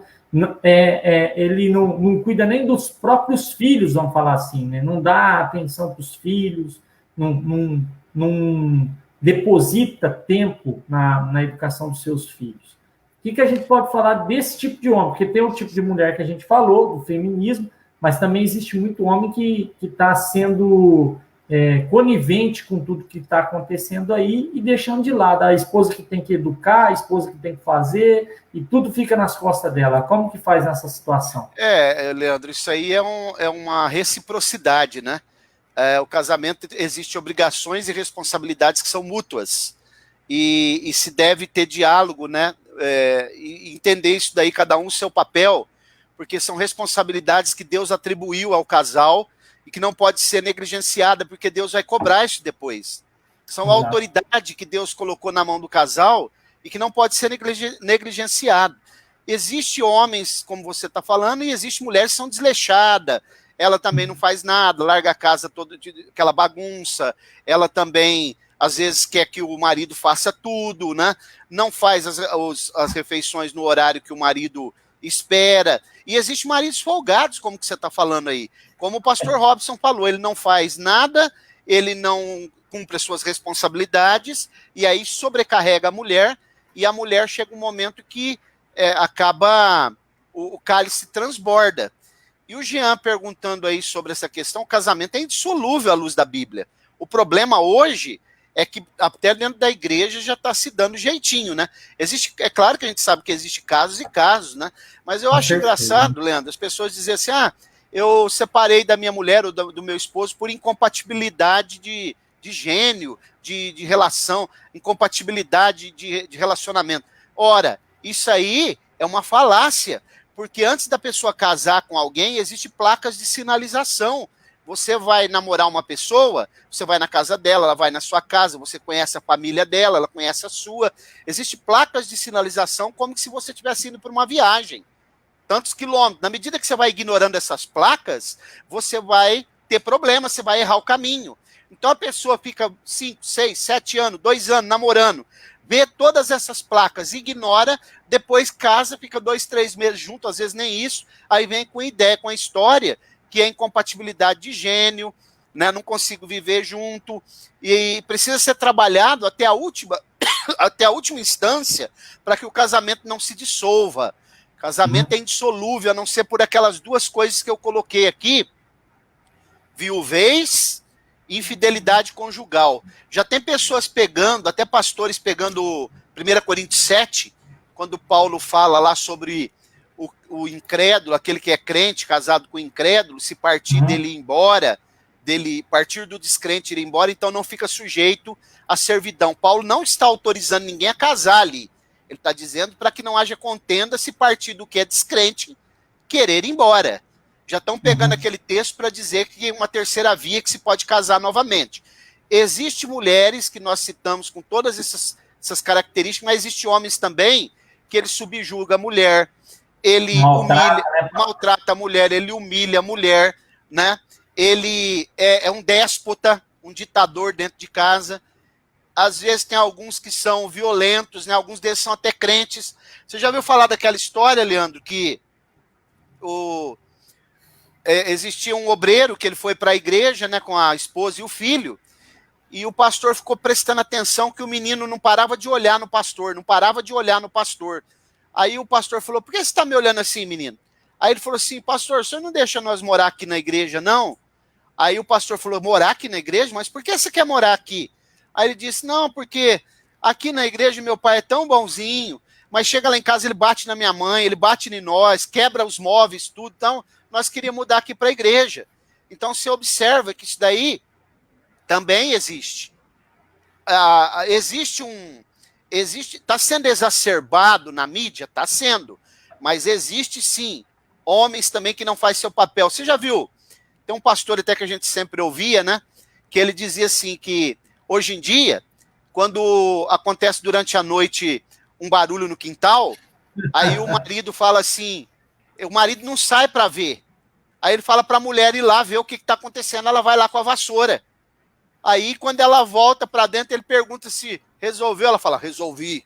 ele não cuida nem dos próprios filhos, vamos falar assim, né? Não dá atenção para os filhos, não deposita tempo na educação dos seus filhos. O que a gente pode falar desse tipo de homem? Porque tem o tipo de mulher que a gente falou, do feminismo, mas também existe muito homem que está sendo conivente com tudo que está acontecendo aí e deixando de lado a esposa que tem que educar, a esposa que tem que fazer, e tudo fica nas costas dela. Como que faz nessa situação? Leandro, isso aí é uma reciprocidade, né? O casamento existe obrigações e responsabilidades que são mútuas, e se deve ter diálogo, né? E entender isso daí, cada um o seu papel, porque são responsabilidades que Deus atribuiu ao casal e que não pode ser negligenciada, porque Deus vai cobrar isso depois. São a autoridade que Deus colocou na mão do casal e que não pode ser negligenciado. Existe homens, como você está falando, e existe mulheres que são desleixadas, ela também não faz nada, larga a casa toda, aquela bagunça, ela também, às vezes, quer que o marido faça tudo, né? Não faz as refeições no horário que o marido espera. E existem maridos folgados, como que você está falando aí. Como o pastor Robson falou, ele não faz nada, ele não cumpre as suas responsabilidades, e aí sobrecarrega a mulher, e a mulher chega um momento que acaba, o cálice transborda. E o Jean perguntando aí sobre essa questão, o casamento é indissolúvel à luz da Bíblia. O problema hoje é que até dentro da igreja já está se dando jeitinho, né? É claro que a gente sabe que existe casos e casos, né? Mas eu acho engraçado, Leandro, as pessoas dizem assim, eu separei da minha mulher ou do meu esposo por incompatibilidade de gênio, de relação, incompatibilidade de relacionamento. Ora, isso aí é uma falácia, porque antes da pessoa casar com alguém, existem placas de sinalização. Você vai namorar uma pessoa, você vai na casa dela, ela vai na sua casa, você conhece a família dela, ela conhece a sua. Existem placas de sinalização como se você estivesse indo por uma viagem. Tantos quilômetros. Na medida que você vai ignorando essas placas, você vai ter problemas, você vai errar o caminho. Então a pessoa fica 5, 6, 7 anos, 2 anos namorando, vê todas essas placas, ignora, depois casa, fica 2, 3 meses junto, às vezes nem isso, aí vem com ideia, com a história, que é incompatibilidade de gênio, né? Não consigo viver junto, e precisa ser trabalhado até a última instância para que o casamento não se dissolva. Casamento é indissolúvel, a não ser por aquelas duas coisas que eu coloquei aqui, viuvez e infidelidade conjugal. Já tem pessoas pegando, até pastores pegando 1 Coríntios 7, quando Paulo fala lá sobre o incrédulo, aquele que é crente, casado com o incrédulo, se partir dele ir embora, partir do descrente ir embora, então não fica sujeito à servidão. Paulo não está autorizando ninguém a casar ali. Ele está dizendo para que não haja contenda se partir do que é descrente querer ir embora. Já estão pegando aquele texto para dizer que é uma terceira via que se pode casar novamente. Existem mulheres que nós citamos com todas essas características, mas existem homens também que ele subjuga a mulher, ele maltrata a mulher, ele humilha a mulher, né? Ele é um déspota, um ditador dentro de casa. Às vezes tem alguns que são violentos, né? Alguns deles são até crentes. Você já ouviu falar daquela história, Leandro, que existia um obreiro que ele foi para a igreja, né, com a esposa e o filho, e o pastor ficou prestando atenção que o menino não parava de olhar no pastor, Aí o pastor falou, por que você está me olhando assim, menino? Aí ele falou assim, pastor, o senhor não deixa nós morar aqui na igreja, não? Aí o pastor falou, morar aqui na igreja? Mas por que você quer morar aqui? Aí ele disse, não, porque aqui na igreja meu pai é tão bonzinho, mas chega lá em casa, ele bate na minha mãe, ele bate em nós, quebra os móveis, tudo. Então, nós queríamos mudar aqui para a igreja. Então, você observa que isso daí também existe. Está sendo exacerbado na mídia? Está sendo. Mas existe, sim, homens também que não fazem seu papel. Você já viu? Tem um pastor até que a gente sempre ouvia, né? Que ele dizia assim, que hoje em dia, quando acontece durante a noite um barulho no quintal, aí o marido fala assim, o marido não sai para ver. Aí ele fala para a mulher ir lá ver o que está acontecendo, ela vai lá com a vassoura. Aí quando ela volta para dentro, ele pergunta se resolveu, ela fala, resolvi.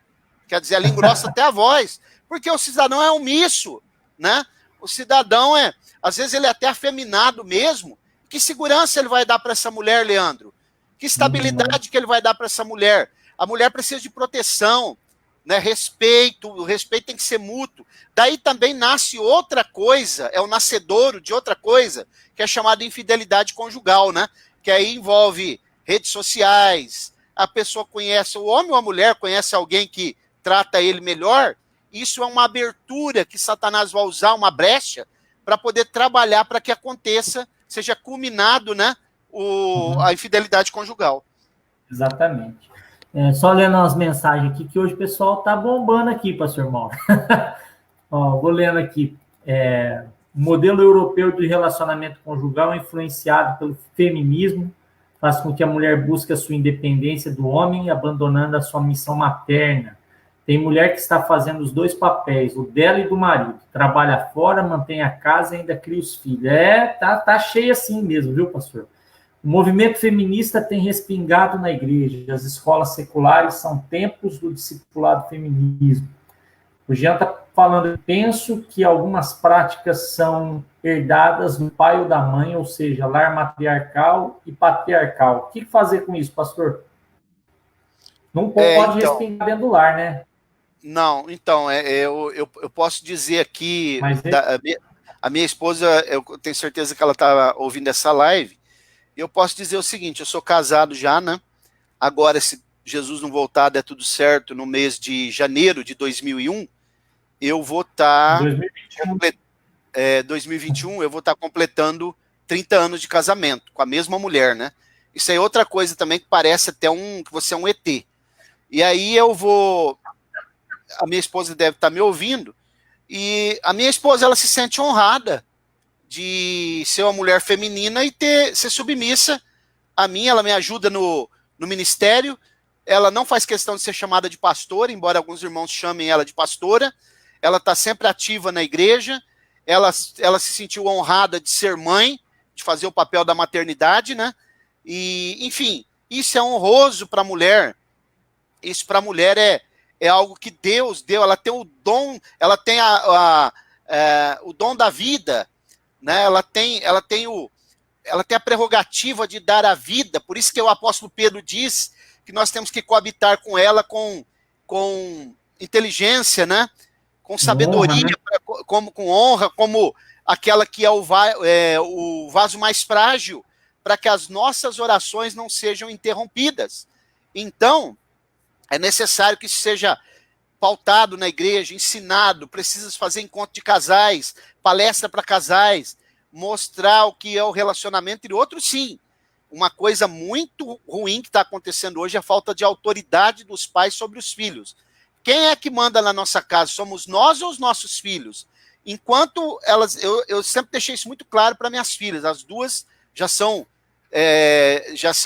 Quer dizer, ela engrossa até a voz, porque o cidadão é omisso, né? O cidadão às vezes ele é até afeminado mesmo. Que segurança ele vai dar para essa mulher, Leandro? Que estabilidade que ele vai dar para essa mulher? A mulher precisa de proteção, né? Respeito, o respeito tem que ser mútuo. Daí também nasce outra coisa, é o nascedouro de outra coisa, que é chamada infidelidade conjugal, né? Que aí envolve redes sociais, a pessoa conhece, o homem ou a mulher conhece alguém que trata ele melhor, isso é uma abertura que Satanás vai usar, uma brecha, para poder trabalhar para que aconteça, seja culminado, né, a infidelidade conjugal. Exatamente. Só lendo umas mensagens aqui, que hoje o pessoal tá bombando aqui, pastor Mauro. Ó, vou lendo aqui. O modelo europeu de relacionamento conjugal é influenciado pelo feminismo, faz com que a mulher busque a sua independência do homem, abandonando a sua missão materna. Tem mulher que está fazendo os dois papéis, o dela e do marido. Trabalha fora, mantém a casa e ainda cria os filhos. Tá cheio assim mesmo, viu, pastor? O movimento feminista tem respingado na igreja. As escolas seculares são templos do discipulado feminismo. O Jean está falando, penso que algumas práticas são herdadas do pai ou da mãe, ou seja, lar matriarcal e patriarcal. O que fazer com isso, pastor? Não pode respingar dentro do lar, né? Não, então, eu posso dizer aqui, a minha esposa, eu tenho certeza que ela está ouvindo essa live, e eu posso dizer o seguinte, eu sou casado já, né? Agora, se Jesus não voltar, der tudo certo, no mês de janeiro de 2001, eu vou estar... 2021, eu vou estar completando 30 anos de casamento com a mesma mulher, né? Isso é outra coisa também que parece até que você é um ET. E aí eu vou... A minha esposa deve estar me ouvindo, e a minha esposa, ela se sente honrada de ser uma mulher feminina e ser submissa a mim, ela me ajuda no ministério, ela não faz questão de ser chamada de pastora, embora alguns irmãos chamem ela de pastora, ela está sempre ativa na igreja, ela se sentiu honrada de ser mãe, de fazer o papel da maternidade, né? E, enfim, isso é honroso para a mulher, isso para a mulher é algo que Deus deu, ela tem o dom, ela tem o dom da vida, né? Ela tem a prerrogativa de dar a vida, por isso que o apóstolo Pedro diz que nós temos que coabitar com ela com inteligência, né? Com sabedoria, honra, né? Com honra, como aquela que é o vaso mais frágil, para que as nossas orações não sejam interrompidas. Então, é necessário que isso seja pautado na igreja, ensinado, precisa fazer encontro de casais, palestra para casais, mostrar o que é o relacionamento entre outros, sim. Uma coisa muito ruim que está acontecendo hoje é a falta de autoridade dos pais sobre os filhos. Quem é que manda na nossa casa? Somos nós ou os nossos filhos? Enquanto elas... Eu sempre deixei isso muito claro para minhas filhas, as duas já são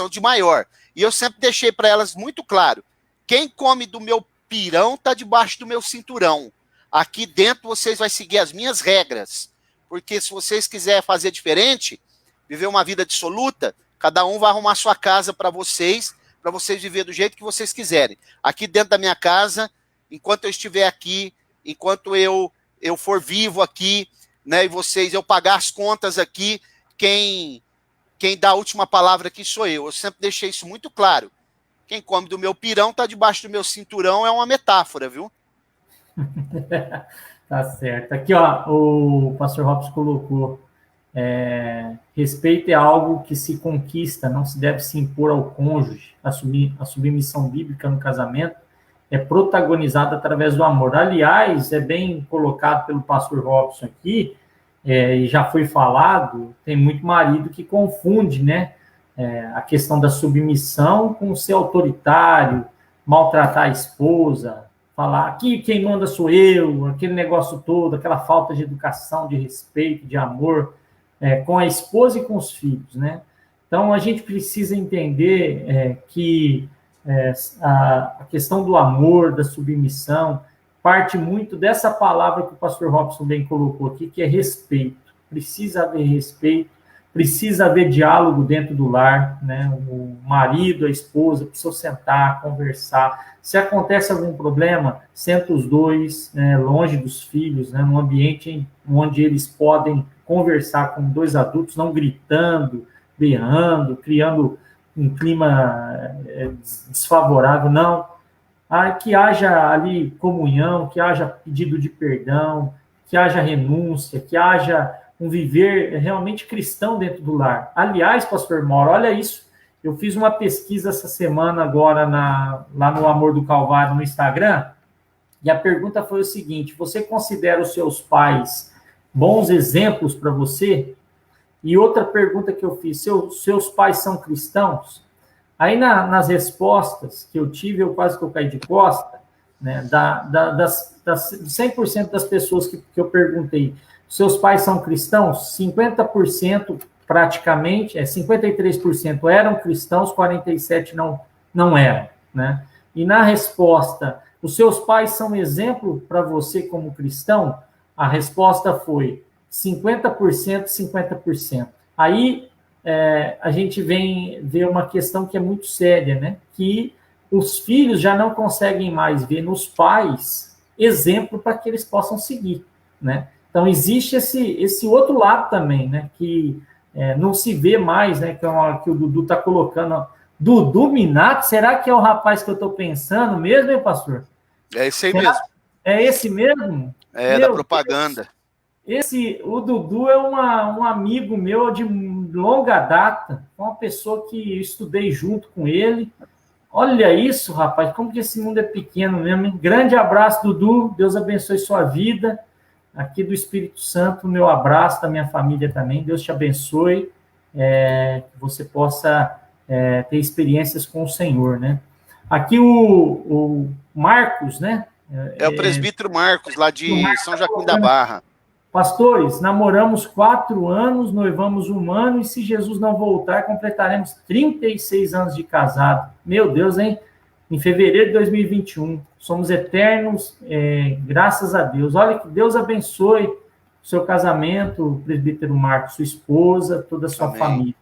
de maior. E eu sempre deixei para elas muito claro, quem come do meu pirão está debaixo do meu cinturão. Aqui dentro vocês vão seguir as minhas regras. Porque se vocês quiserem fazer diferente, viver uma vida dissoluta, cada um vai arrumar sua casa para vocês viver do jeito que vocês quiserem. Aqui dentro da minha casa, enquanto eu estiver aqui, enquanto eu for vivo aqui, né, e eu pagar as contas aqui, quem dá a última palavra aqui sou eu. Eu sempre deixei isso muito claro. Quem come do meu pirão está debaixo do meu cinturão, é uma metáfora, viu? Tá certo. Aqui, ó, o pastor Robson colocou, respeito é algo que se conquista, não se deve se impor ao cônjuge. A submissão bíblica no casamento é protagonizada através do amor. Aliás, é bem colocado pelo pastor Robson aqui, e já foi falado, tem muito marido que confunde, né, a questão da submissão com ser autoritário, maltratar a esposa, falar aqui quem manda sou eu, aquele negócio todo, aquela falta de educação, de respeito, de amor com a esposa e com os filhos, né? Então, a gente precisa entender que a questão do amor, da submissão, parte muito dessa palavra que o pastor Robson bem colocou aqui, que é respeito. Precisa haver respeito, precisa haver diálogo dentro do lar, né? O marido, a esposa precisam sentar, conversar. Se acontece algum problema, senta os dois, né, longe dos filhos, né, num ambiente onde eles podem conversar com dois adultos, não gritando, berrando, criando um clima desfavorável, não. Que haja ali comunhão, que haja pedido de perdão, que haja renúncia, que haja um viver realmente cristão dentro do lar. Aliás, pastor Mauro, olha isso, eu fiz uma pesquisa essa semana agora lá no Amor do Calvário no Instagram, e a pergunta foi o seguinte: você considera os seus pais bons exemplos para você? E outra pergunta que eu fiz: seus pais são cristãos? Aí nas respostas que eu tive, eu quase que eu caí de costa, né, das 100% das pessoas que eu perguntei, seus pais são cristãos? 50% praticamente, 53% eram cristãos, 47% não eram, né? E na resposta, os seus pais são exemplo para você como cristão? A resposta foi 50%, 50%. Aí a gente vem ver uma questão que é muito séria, né? Que os filhos já não conseguem mais ver nos pais exemplo para que eles possam seguir, né? Então, existe esse outro lado também, né? Que não se vê mais, né? Que o Dudu está colocando. Ó. Dudu Minato, será que é o rapaz que eu estou pensando mesmo, hein, pastor? É esse aí mesmo. É esse mesmo? Da propaganda. O Dudu é um amigo meu de longa data, uma pessoa que eu estudei junto com ele. Olha isso, rapaz, como que esse mundo é pequeno mesmo, hein? Grande abraço, Dudu, Deus abençoe sua vida. Aqui do Espírito Santo, meu abraço, da minha família também, Deus te abençoe, que você possa ter experiências com o Senhor, né? Aqui o Marcos, né? É o presbítero Marcos, lá de São Joaquim da Barra. Pastores, namoramos 4 anos, noivamos 1 ano, e se Jesus não voltar, completaremos 36 anos de casado. Meu Deus, hein? Em fevereiro de 2021. Somos eternos, graças a Deus. Olha, que Deus abençoe o seu casamento, presbítero Marcos, sua esposa, toda a sua família.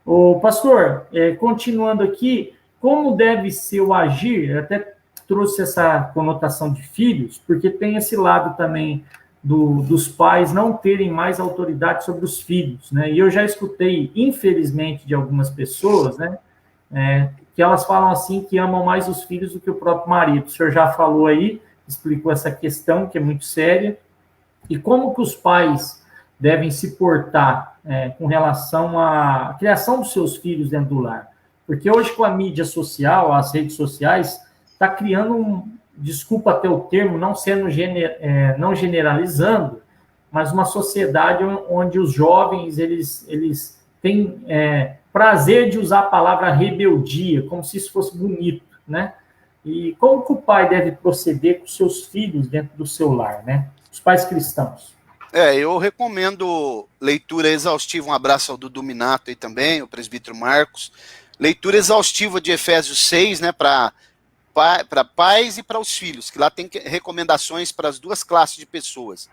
Ô, pastor, continuando aqui, como deve ser o agir? Eu até trouxe essa conotação de filhos, porque tem esse lado também dos pais não terem mais autoridade sobre os filhos, né? E eu já escutei, infelizmente, de algumas pessoas, né, que elas falam assim, que amam mais os filhos do que o próprio marido. O senhor já falou aí, explicou essa questão, que é muito séria. E como que os pais devem se portar com relação à criação dos seus filhos dentro do lar? Porque hoje, com a mídia social, as redes sociais, está criando desculpa até o termo, não generalizando, mas uma sociedade onde os jovens eles têm prazer de usar a palavra rebeldia, como se isso fosse bonito, né? E como que o pai deve proceder com seus filhos dentro do seu lar, né? Os pais cristãos. Eu recomendo leitura exaustiva, um abraço ao Dudu Minato aí também, o presbítero Marcos, leitura exaustiva de Efésios 6, né, para pais e para os filhos, que lá tem recomendações para as duas classes de pessoas.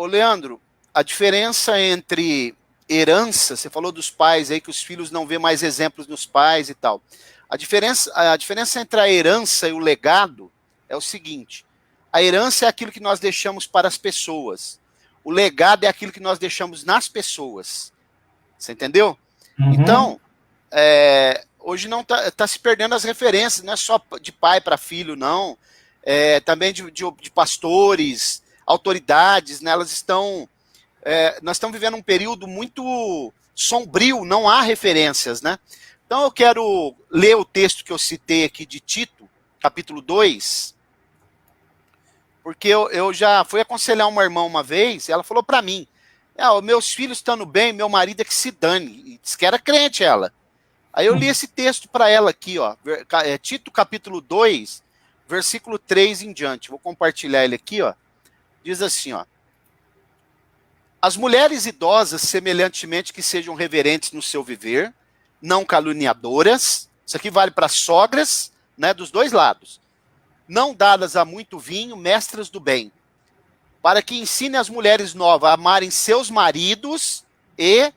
Leandro, a diferença entre herança, você falou dos pais aí, que os filhos não vê mais exemplos nos pais e tal. A diferença entre a herança e o legado é o seguinte: a herança é aquilo que nós deixamos para as pessoas, o legado é aquilo que nós deixamos nas pessoas. Você entendeu? Uhum. Então, hoje não tá se perdendo as referências, não é só de pai para filho, não. também de pastores, autoridades, né? Elas estão... nós estamos vivendo um período muito sombrio, não há referências, né? Então eu quero ler o texto que eu citei aqui de Tito, capítulo 2, porque eu já fui aconselhar uma irmã uma vez, e ela falou para mim, meus filhos estando bem, meu marido é que se dane, e disse que era crente ela. Aí eu li esse texto para ela aqui, ó, Tito capítulo 2, versículo 3 em diante, vou compartilhar ele aqui, ó, diz assim, ó, as mulheres idosas, semelhantemente que sejam reverentes no seu viver, não caluniadoras, isso aqui vale para sogras, né, dos dois lados, não dadas a muito vinho, mestras do bem, para que ensine as mulheres novas a amarem seus maridos e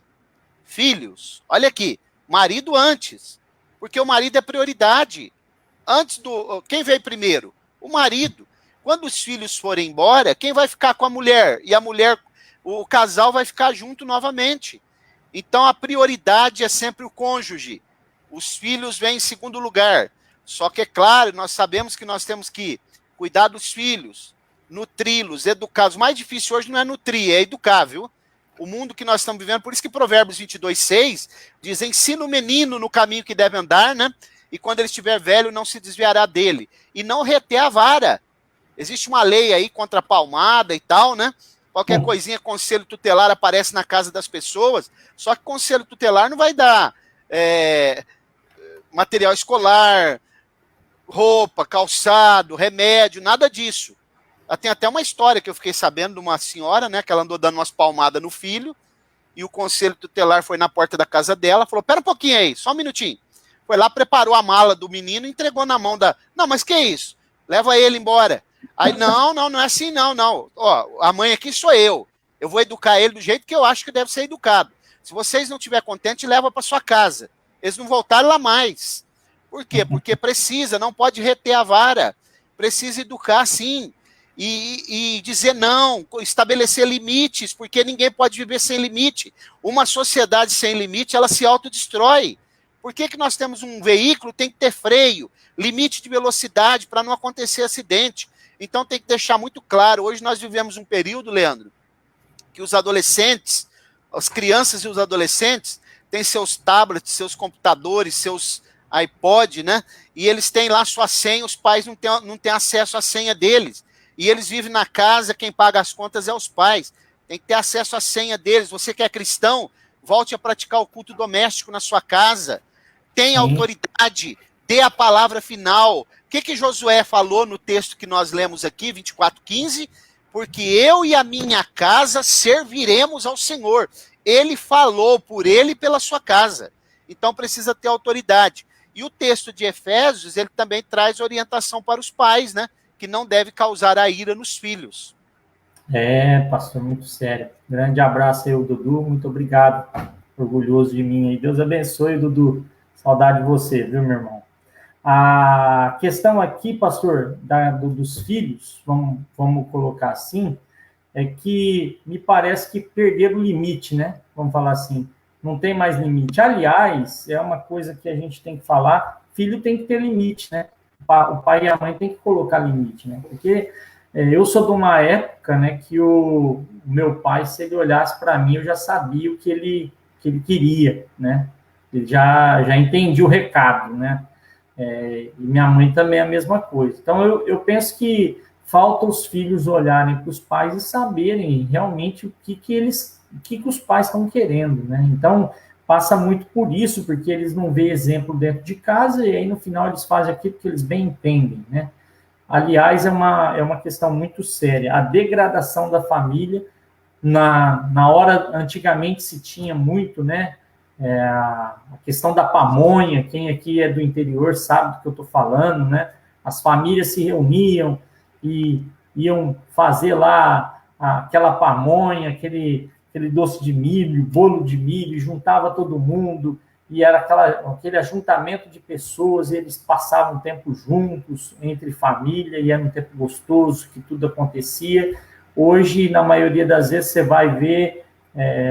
filhos. Olha aqui, marido antes, porque o marido é prioridade. Antes quem veio primeiro? O marido. Quando os filhos forem embora, quem vai ficar com a mulher? E a mulher, o casal vai ficar junto novamente. Então a prioridade é sempre o cônjuge. Os filhos vêm em segundo lugar. Só que é claro, nós sabemos que nós temos que cuidar dos filhos, nutri-los, educá-los. O mais difícil hoje não é nutrir, é educar, viu? O mundo que nós estamos vivendo, por isso que Provérbios 22:6 diz, ensina o menino no caminho que deve andar, né? E quando ele estiver velho, não se desviará dele. E não reter a vara. Existe uma lei aí contra a palmada e tal, né? Qualquer coisinha, conselho tutelar aparece na casa das pessoas, só que conselho tutelar não vai dar material escolar, roupa, calçado, remédio, nada disso. Tem até uma história que eu fiquei sabendo de uma senhora, né, que ela andou dando umas palmadas no filho, e o conselho tutelar foi na porta da casa dela, falou, pera um pouquinho aí, só um minutinho. Foi lá, preparou a mala do menino e entregou na mão da... Não, mas que isso? Leva ele embora. Aí, não é assim, não. Ó, a mãe aqui sou eu. Eu vou educar ele do jeito que eu acho que deve ser educado. Se vocês não estiverem contentes, leva para sua casa. Eles não voltaram lá mais. Por quê? Porque precisa, não pode reter a vara. Precisa educar, sim. E dizer não, estabelecer limites, porque ninguém pode viver sem limite. Uma sociedade sem limite, ela se autodestrói. Por que nós temos um veículo? Tem que ter freio, limite de velocidade para não acontecer acidente. Então tem que deixar muito claro, hoje nós vivemos um período, Leandro, que os adolescentes, as crianças e os adolescentes têm seus tablets, seus computadores, seus iPod, né? E eles têm lá sua senha, os pais não têm acesso à senha deles. E eles vivem na casa, quem paga as contas é os pais. Tem que ter acesso à senha deles. Você que é cristão, volte a praticar o culto doméstico na sua casa. Tenha autoridade, dê a palavra final. O que Josué falou no texto que nós lemos aqui, 24:15? Porque eu e a minha casa serviremos ao Senhor. Ele falou por ele e pela sua casa. Então precisa ter autoridade. E o texto de Efésios, ele também traz orientação para os pais, né? Que não deve causar a ira nos filhos. Pastor, muito sério. Grande abraço aí, o Dudu. Muito obrigado. Orgulhoso de mim aí. Deus abençoe, Dudu. Saudade de você, viu, meu irmão? A questão aqui, pastor, dos filhos, vamos colocar assim, é que me parece que perderam o limite, né? Vamos falar assim, não tem mais limite. Aliás, é uma coisa que a gente tem que falar, filho tem que ter limite, né? O pai e a mãe tem que colocar limite, né? Porque eu sou de uma época, né, que o meu pai, se ele olhasse para mim, eu já sabia o que ele queria, né? Ele já entendia o recado, né? E minha mãe também é a mesma coisa. Então, eu penso que falta os filhos olharem para os pais e saberem realmente o que os pais estão querendo, né? Então, passa muito por isso, porque eles não veem exemplo dentro de casa e aí, no final, eles fazem aquilo que eles bem entendem, né? Aliás, é uma questão muito séria. A degradação da família, na hora, antigamente se tinha muito, né? A questão da pamonha, quem aqui é do interior sabe do que eu estou falando, né? As famílias se reuniam e iam fazer lá aquela pamonha, aquele doce de milho, bolo de milho, juntava todo mundo, e era aquele ajuntamento de pessoas, e eles passavam tempo juntos, entre família, e era um tempo gostoso, que tudo acontecia. Hoje, na maioria das vezes, você vai ver,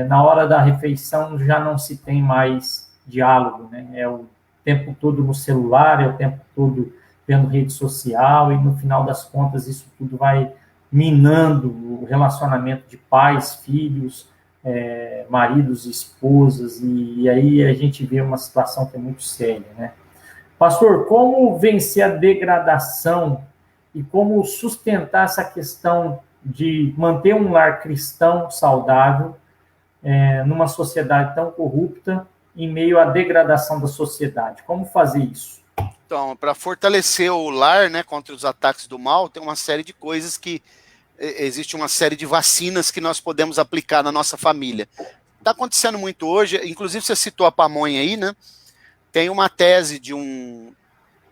na hora da refeição, já não se tem mais diálogo, né? É o tempo todo no celular, é o tempo todo vendo rede social, e no final das contas isso tudo vai minando o relacionamento de pais, filhos, maridos e esposas, e aí a gente vê uma situação que é muito séria, né? Pastor, como vencer a degradação e como sustentar essa questão de manter um lar cristão saudável numa sociedade tão corrupta, em meio à degradação da sociedade? Como fazer isso? Então, para fortalecer o lar, né, contra os ataques do mal, tem uma série de coisas que existe uma série de vacinas que nós podemos aplicar na nossa família. Está acontecendo muito hoje, inclusive você citou a pamonha aí, né? Tem uma tese de eu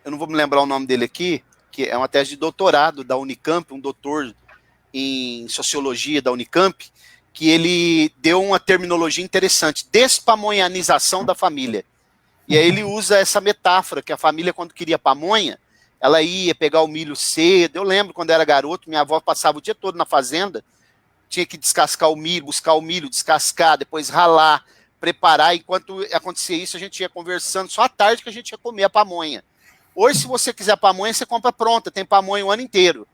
não vou me lembrar o nome dele aqui, que é uma tese de doutorado da Unicamp, um doutor em sociologia da Unicamp, que ele deu uma terminologia interessante, despamonhanização da família. E aí ele usa essa metáfora, que a família, quando queria pamonha, ela ia pegar o milho cedo. Eu lembro, quando eu era garoto, minha avó passava o dia todo na fazenda, tinha que descascar o milho, buscar o milho, descascar, depois ralar, preparar. Enquanto acontecia isso, a gente ia conversando, só à tarde que a gente ia comer a pamonha. Hoje, se você quiser pamonha, você compra pronta, tem pamonha o ano inteiro.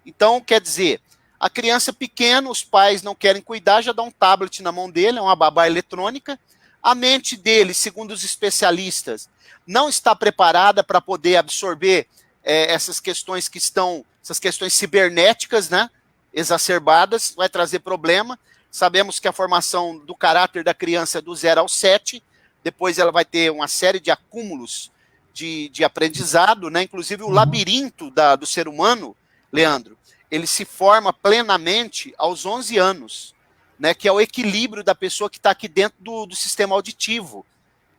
Então, quer dizer, a criança pequena, os pais não querem cuidar, já dá um tablet na mão dele, é uma babá eletrônica. A mente dele, segundo os especialistas, não está preparada para poder absorver essas questões essas questões cibernéticas, né, exacerbadas, vai trazer problema. Sabemos que a formação do caráter da criança é do 0 ao 7, depois ela vai ter uma série de acúmulos de aprendizado, né, inclusive o labirinto do ser humano, Leandro, ele se forma plenamente aos 11 anos, né, que é o equilíbrio da pessoa que está aqui dentro do sistema auditivo.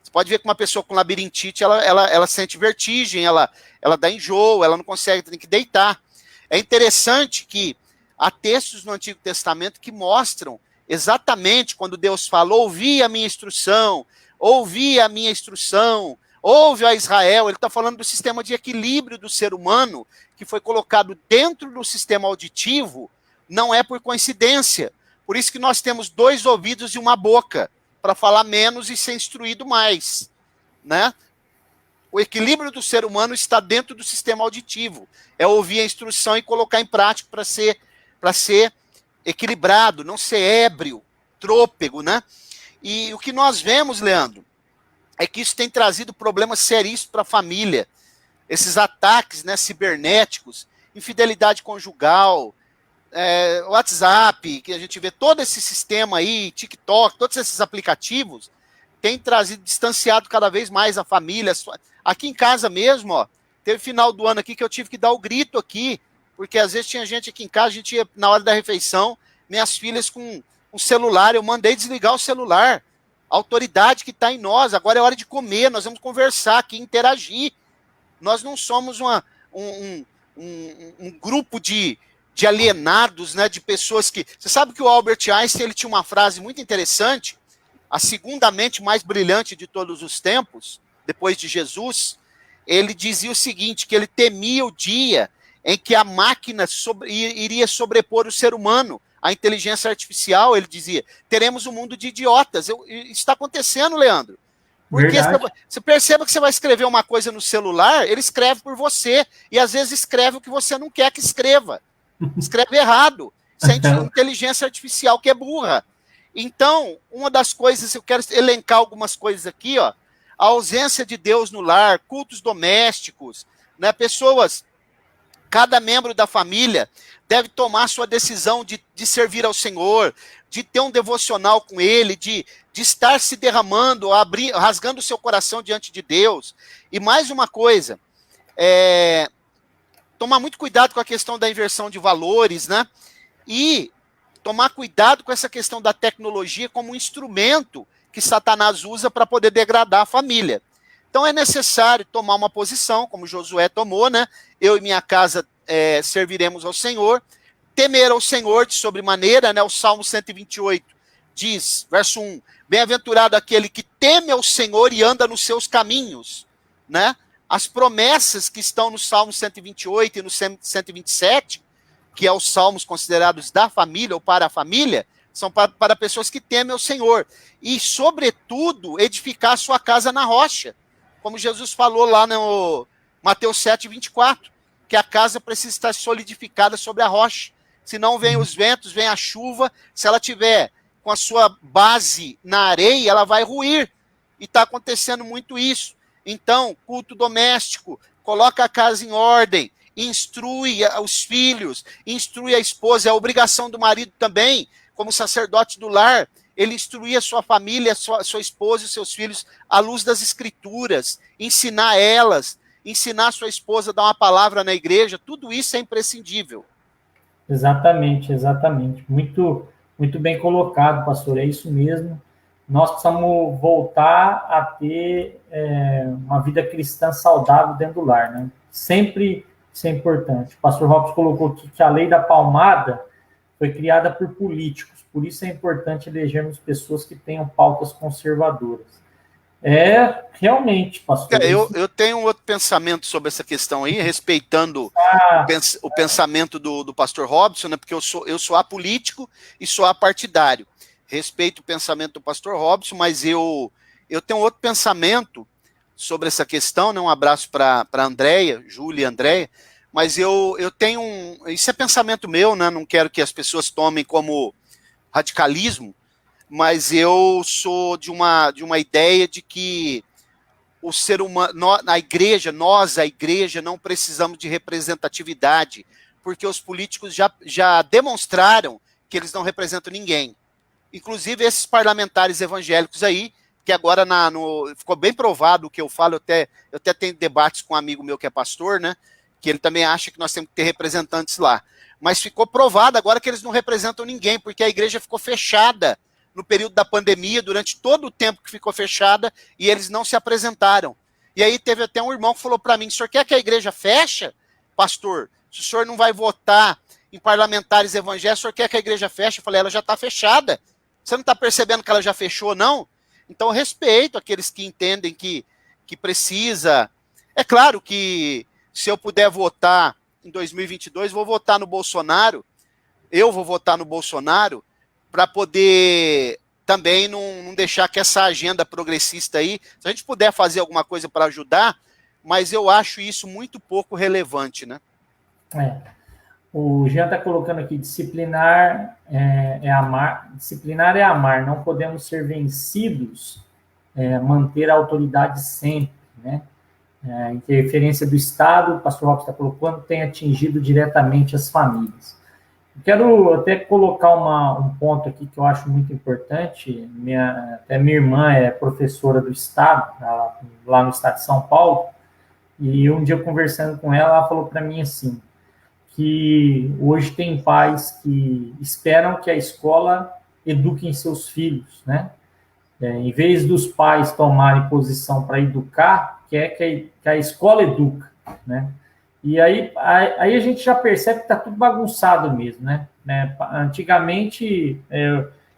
Você pode ver que uma pessoa com labirintite, ela sente vertigem, ela dá enjoo, ela não consegue, tem que deitar. É interessante que há textos no Antigo Testamento que mostram exatamente quando Deus fala, ouvi a minha instrução, ouve a Israel, ele está falando do sistema de equilíbrio do ser humano, que foi colocado dentro do sistema auditivo, não é por coincidência. Por isso que nós temos 2 ouvidos e uma boca, para falar menos e ser instruído mais, né? O equilíbrio do ser humano está dentro do sistema auditivo. É ouvir a instrução e colocar em prática para ser equilibrado, não ser ébrio, trôpego, né? E o que nós vemos, Leandro, é que isso tem trazido problemas seríssimos para a família. Esses ataques, né, cibernéticos, infidelidade conjugal, WhatsApp, que a gente vê todo esse sistema aí, TikTok, todos esses aplicativos, tem trazido, distanciado cada vez mais a família. Aqui em casa mesmo, ó, teve final do ano aqui que eu tive que dar o grito aqui, porque às vezes tinha gente aqui em casa, a gente ia na hora da refeição, minhas filhas com um celular, eu mandei desligar o celular. A autoridade que está em nós, agora é hora de comer, nós vamos conversar aqui, interagir. Nós não somos um grupo de alienados, né, de pessoas que... Você sabe que o Albert Einstein, ele tinha uma frase muito interessante, a segunda mente mais brilhante de todos os tempos, depois de Jesus, ele dizia o seguinte, que ele temia o dia em que a máquina iria sobrepor o ser humano, a inteligência artificial, ele dizia, teremos um mundo de idiotas. Isso está acontecendo, Leandro. Porque você perceba que você vai escrever uma coisa no celular, ele escreve por você, e às vezes escreve o que você não quer que escreva. Escreve errado. Isso é inteligência artificial que é burra. Então, uma das coisas, eu quero elencar algumas coisas aqui, ó, a ausência de Deus no lar, cultos domésticos, né, pessoas, cada membro da família deve tomar sua decisão de servir ao Senhor, de ter um devocional com Ele, de estar se derramando, rasgando o seu coração diante de Deus. E mais uma coisa, tomar muito cuidado com a questão da inversão de valores, né? E tomar cuidado com essa questão da tecnologia como um instrumento que Satanás usa para poder degradar a família. Então é necessário tomar uma posição, como Josué tomou, né? Eu e minha casa serviremos ao Senhor, temer ao Senhor de sobremaneira, né? O Salmo 128 diz, verso 1, bem-aventurado aquele que teme ao Senhor e anda nos seus caminhos, né? As promessas que estão no Salmo 128 e no 127, que é os salmos considerados da família ou para a família, são para pessoas que temem ao Senhor. E, sobretudo, edificar a sua casa na rocha. Como Jesus falou lá Mateus 7:24, que a casa precisa estar solidificada sobre a rocha. Senão vem os ventos, vem a chuva, se ela tiver com a sua base na areia, ela vai ruir. E está acontecendo muito isso. Então, culto doméstico, coloca a casa em ordem, instrui os filhos, instrui a esposa. É a obrigação do marido também, como sacerdote do lar, ele instruir a sua família, sua esposa e seus filhos à luz das escrituras, ensinar elas, ensinar a sua esposa a dar uma palavra na igreja. Tudo isso é imprescindível. Exatamente, exatamente. Muito, muito bem colocado, pastor. É isso mesmo. Nós precisamos voltar a ter uma vida cristã saudável dentro do lar, né? Sempre isso é importante. O pastor Robson colocou aqui que a lei da palmada foi criada por políticos. Por isso é importante elegermos pessoas que tenham pautas conservadoras. Realmente, pastor. Eu tenho um outro pensamento sobre essa questão aí, respeitando o pensamento do pastor Robson, né, porque eu sou apolítico e sou apartidário. Respeito o pensamento do pastor Robson, mas eu tenho outro pensamento sobre essa questão, né? Um abraço para a Andréia, Júlia e Andréia, mas eu tenho isso é pensamento meu, né? Não quero que as pessoas tomem como radicalismo, mas eu sou de uma ideia de que o ser humano, a igreja, não precisamos de representatividade, porque os políticos já demonstraram que eles não representam ninguém. Inclusive esses parlamentares evangélicos aí, que agora ficou bem provado o que eu falo, eu até tenho debates com um amigo meu que é pastor, né, que ele também acha que nós temos que ter representantes lá. Mas ficou provado agora que eles não representam ninguém, porque a igreja ficou fechada no período da pandemia, durante todo o tempo que ficou fechada, e eles não se apresentaram. E aí teve até um irmão que falou para mim: o senhor quer que a igreja feche, pastor? Se o senhor não vai votar em parlamentares evangélicos, o senhor quer que a igreja feche? Eu falei: ela já está fechada. Você não está percebendo que ela já fechou, não? Então, eu respeito aqueles que entendem que precisa. É claro que se eu puder votar em 2022, vou votar no Bolsonaro. Eu vou votar no Bolsonaro para poder também não deixar que essa agenda progressista aí, se a gente puder fazer alguma coisa para ajudar, mas eu acho isso muito pouco relevante, né? O Jean está colocando aqui: disciplinar é amar, não podemos ser vencidos, manter a autoridade sempre, né? A interferência do Estado, o pastor Robson está colocando, tem atingido diretamente as famílias. Eu quero até colocar um ponto aqui que eu acho muito importante. Até minha irmã é professora do Estado, lá no Estado de São Paulo, e um dia eu conversando com ela falou para mim assim, que hoje tem pais que esperam que a escola eduque seus filhos, né? Em vez dos pais tomarem posição para educar, quer que a escola educa, né? E aí a gente já percebe que está tudo bagunçado mesmo, né? Antigamente,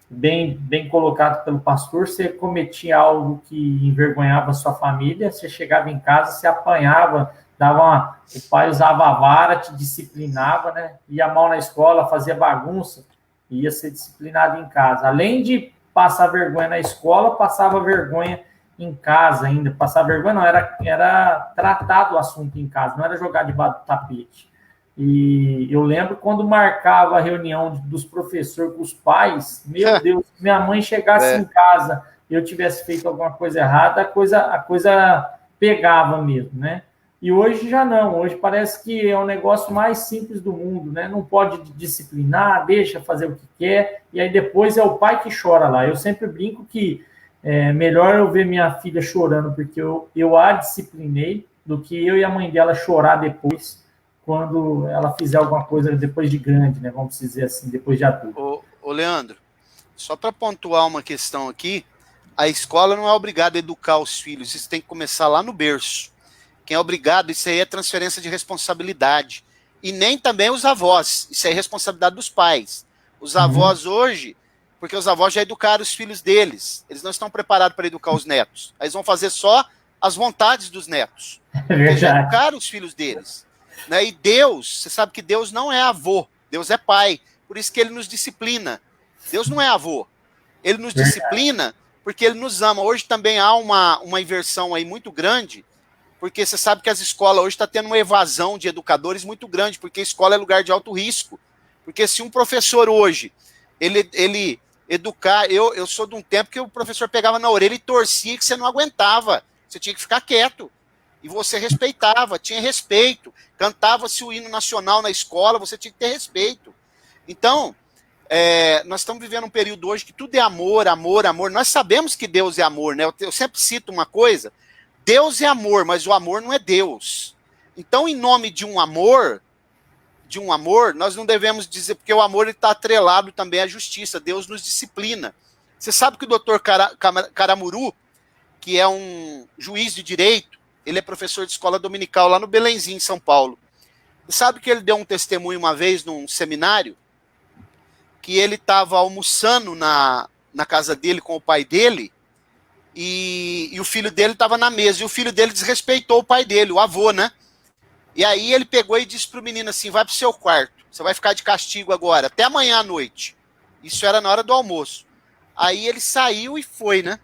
bem colocado pelo pastor, você cometia algo que envergonhava a sua família, você chegava em casa, você apanhava, o pai usava a vara, te disciplinava, né? Ia mal na escola, fazia bagunça, ia ser disciplinado em casa. Além de passar vergonha na escola, passava vergonha em casa ainda. Passar vergonha não, era tratado o assunto em casa, não era jogar debaixo do tapete. E eu lembro quando marcava a reunião dos professores com os pais, meu Deus, se minha mãe chegasse em casa e eu tivesse feito alguma coisa errada, a coisa pegava mesmo, né? E hoje já não, hoje parece que é o negócio mais simples do mundo, né? Não pode disciplinar, deixa fazer o que quer, e aí depois é o pai que chora lá. Eu sempre brinco que é melhor eu ver minha filha chorando porque eu a disciplinei, do que eu e a mãe dela chorar depois, quando ela fizer alguma coisa depois de grande, né? Vamos dizer assim, depois de adulto. Ô Leandro, só para pontuar uma questão aqui, a escola não é obrigada a educar os filhos, isso tem que começar lá no berço. Quem é obrigado, isso aí é transferência de responsabilidade. E nem também os avós, isso aí é responsabilidade dos pais. Os avós hoje, porque os avós já educaram os filhos deles, eles não estão preparados para educar os netos. Eles vão fazer só as vontades dos netos. Eles já educaram os filhos deles. Né? E Deus, você sabe que Deus não é avô, Deus é pai. Por isso que ele nos disciplina. Deus não é avô. Ele nos disciplina porque ele nos ama. Hoje também há uma inversão aí muito grande. porque você sabe que as escolas hoje estão tendo uma evasão de educadores muito grande, porque a escola é lugar de alto risco. Porque se um professor hoje, ele educar, eu sou de um tempo que o professor pegava na orelha e torcia que você não aguentava, você tinha que ficar quieto. E você respeitava, tinha respeito. Cantava-se o hino nacional na escola, você tinha que ter respeito. Então, nós estamos vivendo um período hoje que tudo é amor, amor, amor. Nós sabemos que Deus é amor, né? Eu sempre cito uma coisa, Deus é amor, mas o amor não é Deus. Então, em nome de um amor, nós não devemos dizer, porque o amor está atrelado também à justiça, Deus nos disciplina. Você sabe que o doutor Caramuru, que é um juiz de direito, ele é professor de escola dominical lá no Belenzinho, em São Paulo. Você sabe que ele deu um testemunho uma vez num seminário, que ele estava almoçando na casa dele com o pai dele, e o filho dele estava na mesa, e o filho dele desrespeitou o pai dele, o avô, né? E aí ele pegou e disse pro menino assim, vai pro seu quarto, você vai ficar de castigo agora, até amanhã à noite. Isso era na hora do almoço. Aí ele saiu e foi, né?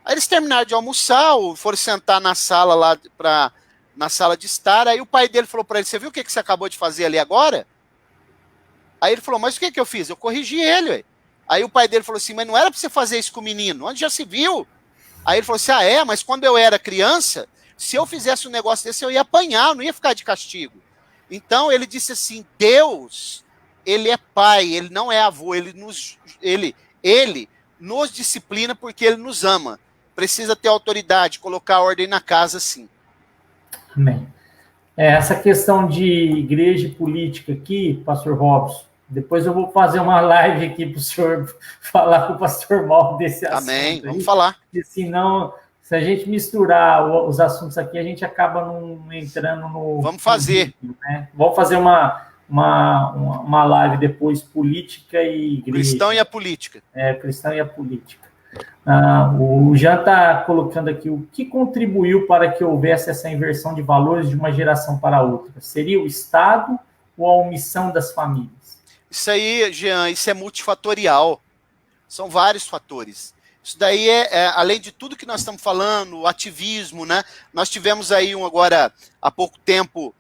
Aí eles terminaram de almoçar, foram sentar na sala lá, na sala de estar, aí o pai dele falou para ele, você viu o que você acabou de fazer ali agora? Aí ele falou, mas o que eu fiz? Eu corrigi ele, ué. Aí o pai dele falou assim, mas não era para você fazer isso com o menino, onde já se viu? Aí ele falou assim, mas quando eu era criança, se eu fizesse um negócio desse, eu ia apanhar, eu não ia ficar de castigo. Então ele disse assim, Deus, ele é pai, ele não é avô, ele nos disciplina porque ele nos ama. Precisa ter autoridade, colocar ordem na casa, sim. Amém. Essa questão de igreja e política aqui, pastor Robson, depois eu vou fazer uma live aqui para o senhor falar com o pastor Mauro desse assunto. Amém, vamos falar. Porque senão, se a gente misturar os assuntos aqui, a gente acaba não entrando no... Vamos fazer. Né? Vamos fazer uma live depois, política e igreja. Cristão e a política. Cristão e a política. O Jean está colocando aqui o que contribuiu para que houvesse essa inversão de valores de uma geração para outra. Seria o Estado ou a omissão das famílias? Isso aí, Jean, isso é multifatorial. São vários fatores. Isso daí além de tudo que nós estamos falando, o ativismo, né? Nós tivemos aí agora, há pouco tempo,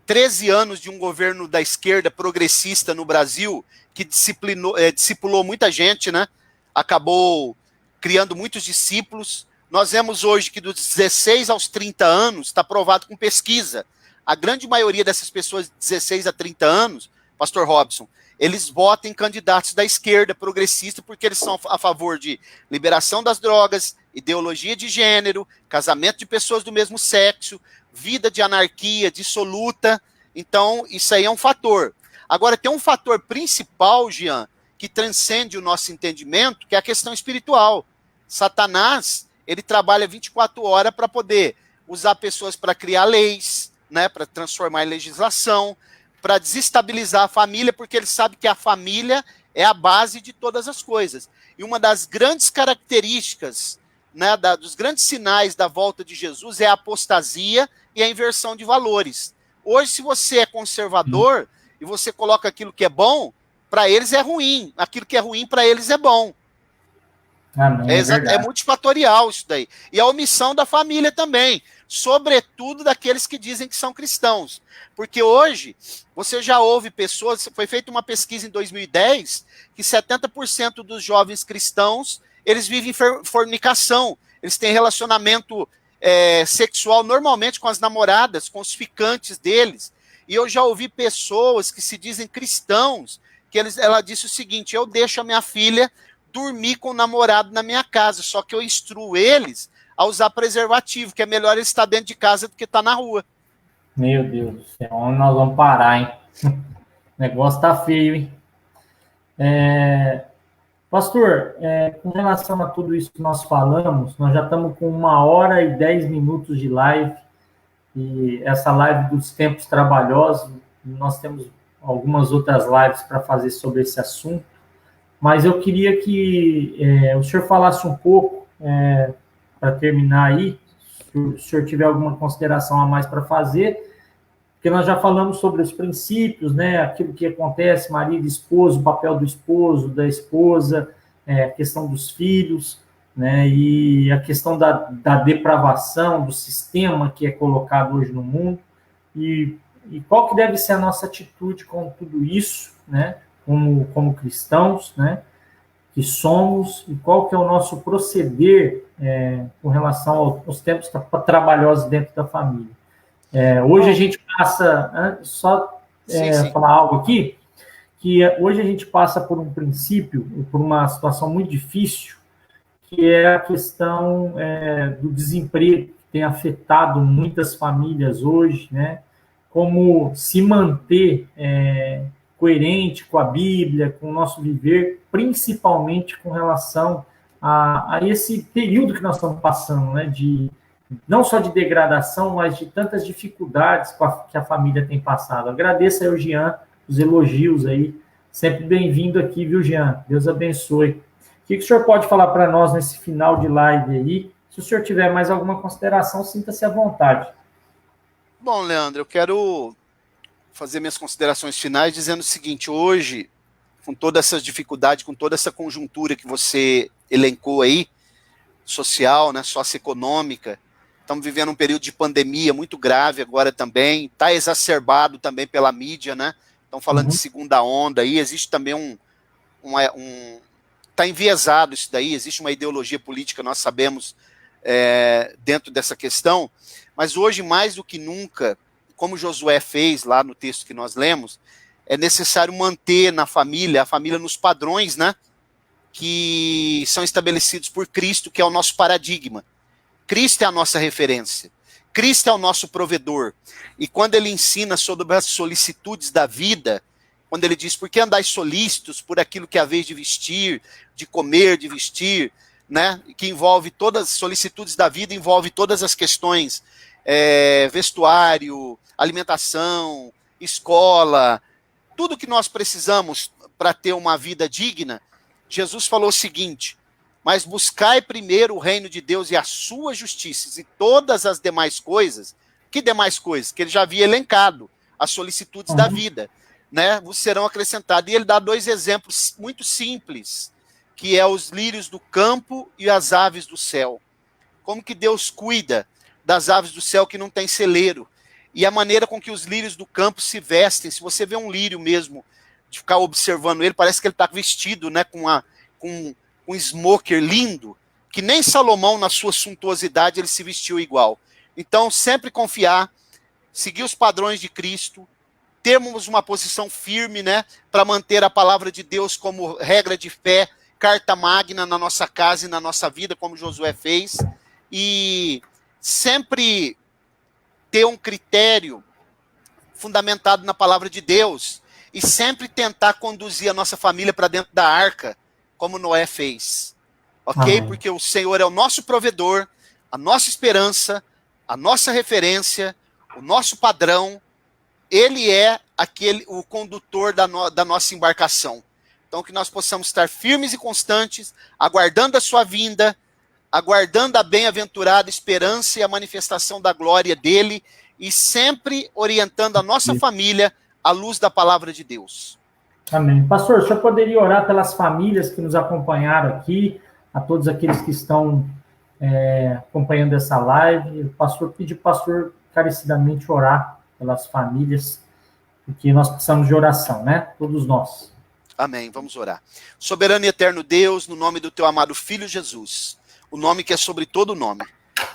13 anos de um governo da esquerda progressista no Brasil, que discipulou muita gente, né? Acabou criando muitos discípulos. Nós vemos hoje que dos 16 aos 30 anos, está provado com pesquisa, a grande maioria dessas pessoas de 16 a 30 anos, pastor Robson, eles votam em candidatos da esquerda progressista porque eles são a favor de liberação das drogas, ideologia de gênero, casamento de pessoas do mesmo sexo, vida de anarquia dissoluta. Então, isso aí é um fator. Agora, tem um fator principal, Jean, que transcende o nosso entendimento, que é a questão espiritual. Satanás, ele trabalha 24 horas para poder usar pessoas para criar leis, né, para transformar em legislação, para desestabilizar a família, porque ele sabe que a família é a base de todas as coisas. E uma das grandes características, né, dos grandes sinais da volta de Jesus é a apostasia e a inversão de valores. Hoje, se você é conservador e você coloca aquilo que é bom, para eles é ruim. Aquilo que é ruim, para eles é bom. É multifatorial isso daí. E a omissão da família também, sobretudo daqueles que dizem que são cristãos. Porque hoje, você já ouve pessoas, foi feita uma pesquisa em 2010, que 70% dos jovens cristãos, eles vivem fornicação, eles têm relacionamento sexual normalmente com as namoradas, com os ficantes deles. E eu já ouvi pessoas que se dizem cristãos, que ela disse o seguinte, eu deixo a minha filha dormir com o namorado na minha casa, só que eu instruo eles a usar preservativo, que é melhor ele estar dentro de casa do que estar na rua. Meu Deus do céu, onde nós vamos parar, hein? O negócio tá feio, hein? Pastor, com relação a tudo isso que nós falamos, nós já estamos com 1h e 10 minutos de live, e essa live dos tempos trabalhosos, nós temos algumas outras lives para fazer sobre esse assunto, mas eu queria que o senhor falasse um pouco, para terminar aí, se o senhor tiver alguma consideração a mais para fazer, porque nós já falamos sobre os princípios, né, aquilo que acontece, marido e esposo, o papel do esposo, da esposa, a questão dos filhos, né? E a questão da depravação, do sistema que é colocado hoje no mundo, e qual que deve ser a nossa atitude com tudo isso, né? Como cristãos, né? Que somos, e qual que é o nosso proceder com relação aos tempos trabalhosos dentro da família. Hoje a gente passa, falar algo aqui, que hoje a gente passa por um princípio, por uma situação muito difícil, que é a questão do desemprego, que tem afetado muitas famílias hoje, né? Como se manter coerente com a Bíblia, com o nosso viver, principalmente com relação a esse período que nós estamos passando, né? Não só de degradação, mas de tantas dificuldades que a família tem passado. Agradeço aí ao Jean, os elogios aí, sempre bem-vindo aqui, viu, Jean? Deus abençoe. O que o senhor pode falar para nós nesse final de live aí? Se o senhor tiver mais alguma consideração, sinta-se à vontade. Bom, Leandro, eu quero fazer minhas considerações finais dizendo o seguinte: hoje, com toda essa dificuldade, com toda essa conjuntura que você elencou aí, social, né, socioeconômica, estamos vivendo um período de pandemia muito grave agora também, está exacerbado também pela mídia, né? Estão falando de segunda onda aí, existe também está enviesado isso daí, existe uma ideologia política, nós sabemos, dentro dessa questão, mas hoje, mais do que nunca, como Josué fez lá no texto que nós lemos, é necessário manter na família, a família nos padrões, né, que são estabelecidos por Cristo, que é o nosso paradigma. Cristo é a nossa referência. Cristo é o nosso provedor. E quando ele ensina sobre as solicitudes da vida, quando ele diz, por que andais solícitos por aquilo que é a vez de vestir, de comer, de vestir, né? Que envolve todas as solicitudes da vida, envolve todas as questões, vestuário, alimentação, escola, tudo que nós precisamos para ter uma vida digna. Jesus falou o seguinte: mas buscai primeiro o reino de Deus e a sua justiça, e todas as demais coisas. Que demais coisas? Que ele já havia elencado, as solicitudes da vida, né, vos serão acrescentadas. E ele dá dois exemplos muito simples, que é os lírios do campo e as aves do céu. Como que Deus cuida das aves do céu que não tem celeiro, e a maneira com que os lírios do campo se vestem. Se você vê um lírio mesmo, de ficar observando ele, parece que ele está vestido, né, com um smoker lindo, que nem Salomão, na sua suntuosidade, ele se vestiu igual. Então, sempre confiar, seguir os padrões de Cristo, termos uma posição firme, né, para manter a palavra de Deus como regra de fé, carta magna na nossa casa e na nossa vida, como Josué fez, e sempre ter um critério fundamentado na palavra de Deus, e sempre tentar conduzir a nossa família para dentro da arca, como Noé fez, ok? Porque o Senhor é o nosso provedor, a nossa esperança, a nossa referência, o nosso padrão. Ele é o condutor da nossa embarcação. Então, que nós possamos estar firmes e constantes, aguardando a sua vinda, aguardando a bem-aventurada esperança e a manifestação da glória dele, e sempre orientando a nossa família à luz da palavra de Deus. Amém. Pastor, o senhor poderia orar pelas famílias que nos acompanharam aqui, a todos aqueles que estão acompanhando essa live. O pastor pediu para o pastor encarecidamente orar pelas famílias, porque nós precisamos de oração, né? Todos nós. Amém. Vamos orar. Soberano e eterno Deus, no nome do teu amado Filho Jesus, o nome que é sobre todo nome.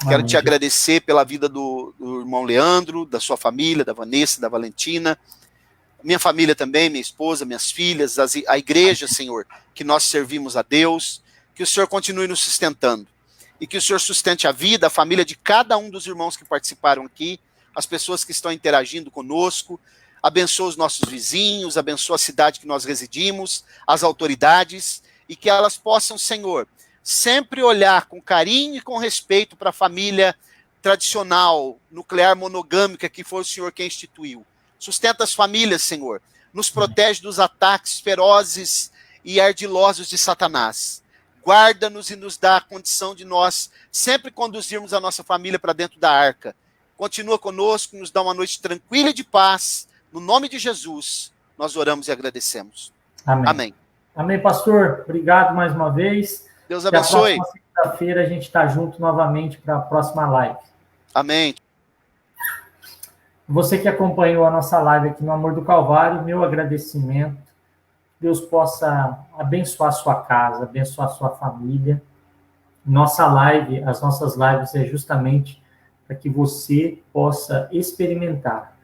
Quero Amém. te agradecer pela vida do irmão Leandro, da sua família, da Vanessa, da Valentina, minha família também, minha esposa, minhas filhas, a igreja, Senhor, que nós servimos a Deus, que o Senhor continue nos sustentando, e que o Senhor sustente a vida, a família de cada um dos irmãos que participaram aqui, as pessoas que estão interagindo conosco, abençoa os nossos vizinhos, abençoa a cidade que nós residimos, as autoridades, e que elas possam, Senhor, sempre olhar com carinho e com respeito para a família tradicional, nuclear, monogâmica, que foi o Senhor quem instituiu. Sustenta as famílias, Senhor. Nos protege dos ataques ferozes e ardilosos de Satanás. Guarda-nos e nos dá a condição de nós sempre conduzirmos a nossa família para dentro da arca. Continua conosco, nos dá uma noite tranquila e de paz. No nome de Jesus, nós oramos e agradecemos. Amém. Amém. Amém, pastor. Obrigado mais uma vez. Deus abençoe. Quinta-feira a gente está junto novamente para a próxima live. Amém. Você que acompanhou a nossa live aqui no Amor do Calvário, meu agradecimento. Deus possa abençoar a sua casa, abençoar a sua família. As nossas lives é justamente para que você possa experimentar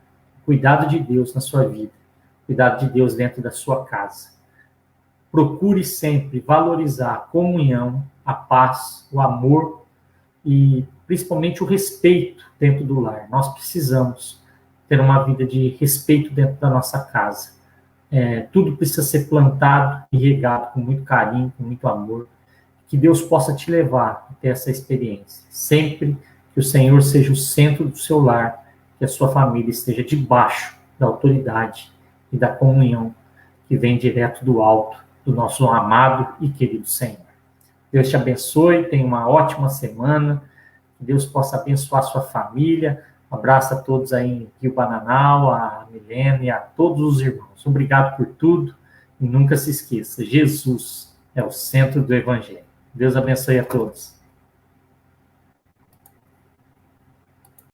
o cuidado de Deus na sua vida, o cuidado de Deus dentro da sua casa. Procure sempre valorizar a comunhão, a paz, o amor e principalmente o respeito dentro do lar. Nós precisamos ter uma vida de respeito dentro da nossa casa. Tudo precisa ser plantado e regado com muito carinho, com muito amor. Que Deus possa te levar a ter essa experiência. Sempre que o Senhor seja o centro do seu lar, que a sua família esteja debaixo da autoridade e da comunhão que vem direto do alto, do nosso amado e querido Senhor. Deus te abençoe, tenha uma ótima semana, que Deus possa abençoar a sua família. Um abraço a todos aí em Rio Bananal, a Milena e a todos os irmãos. Obrigado por tudo e nunca se esqueça, Jesus é o centro do Evangelho. Deus abençoe a todos.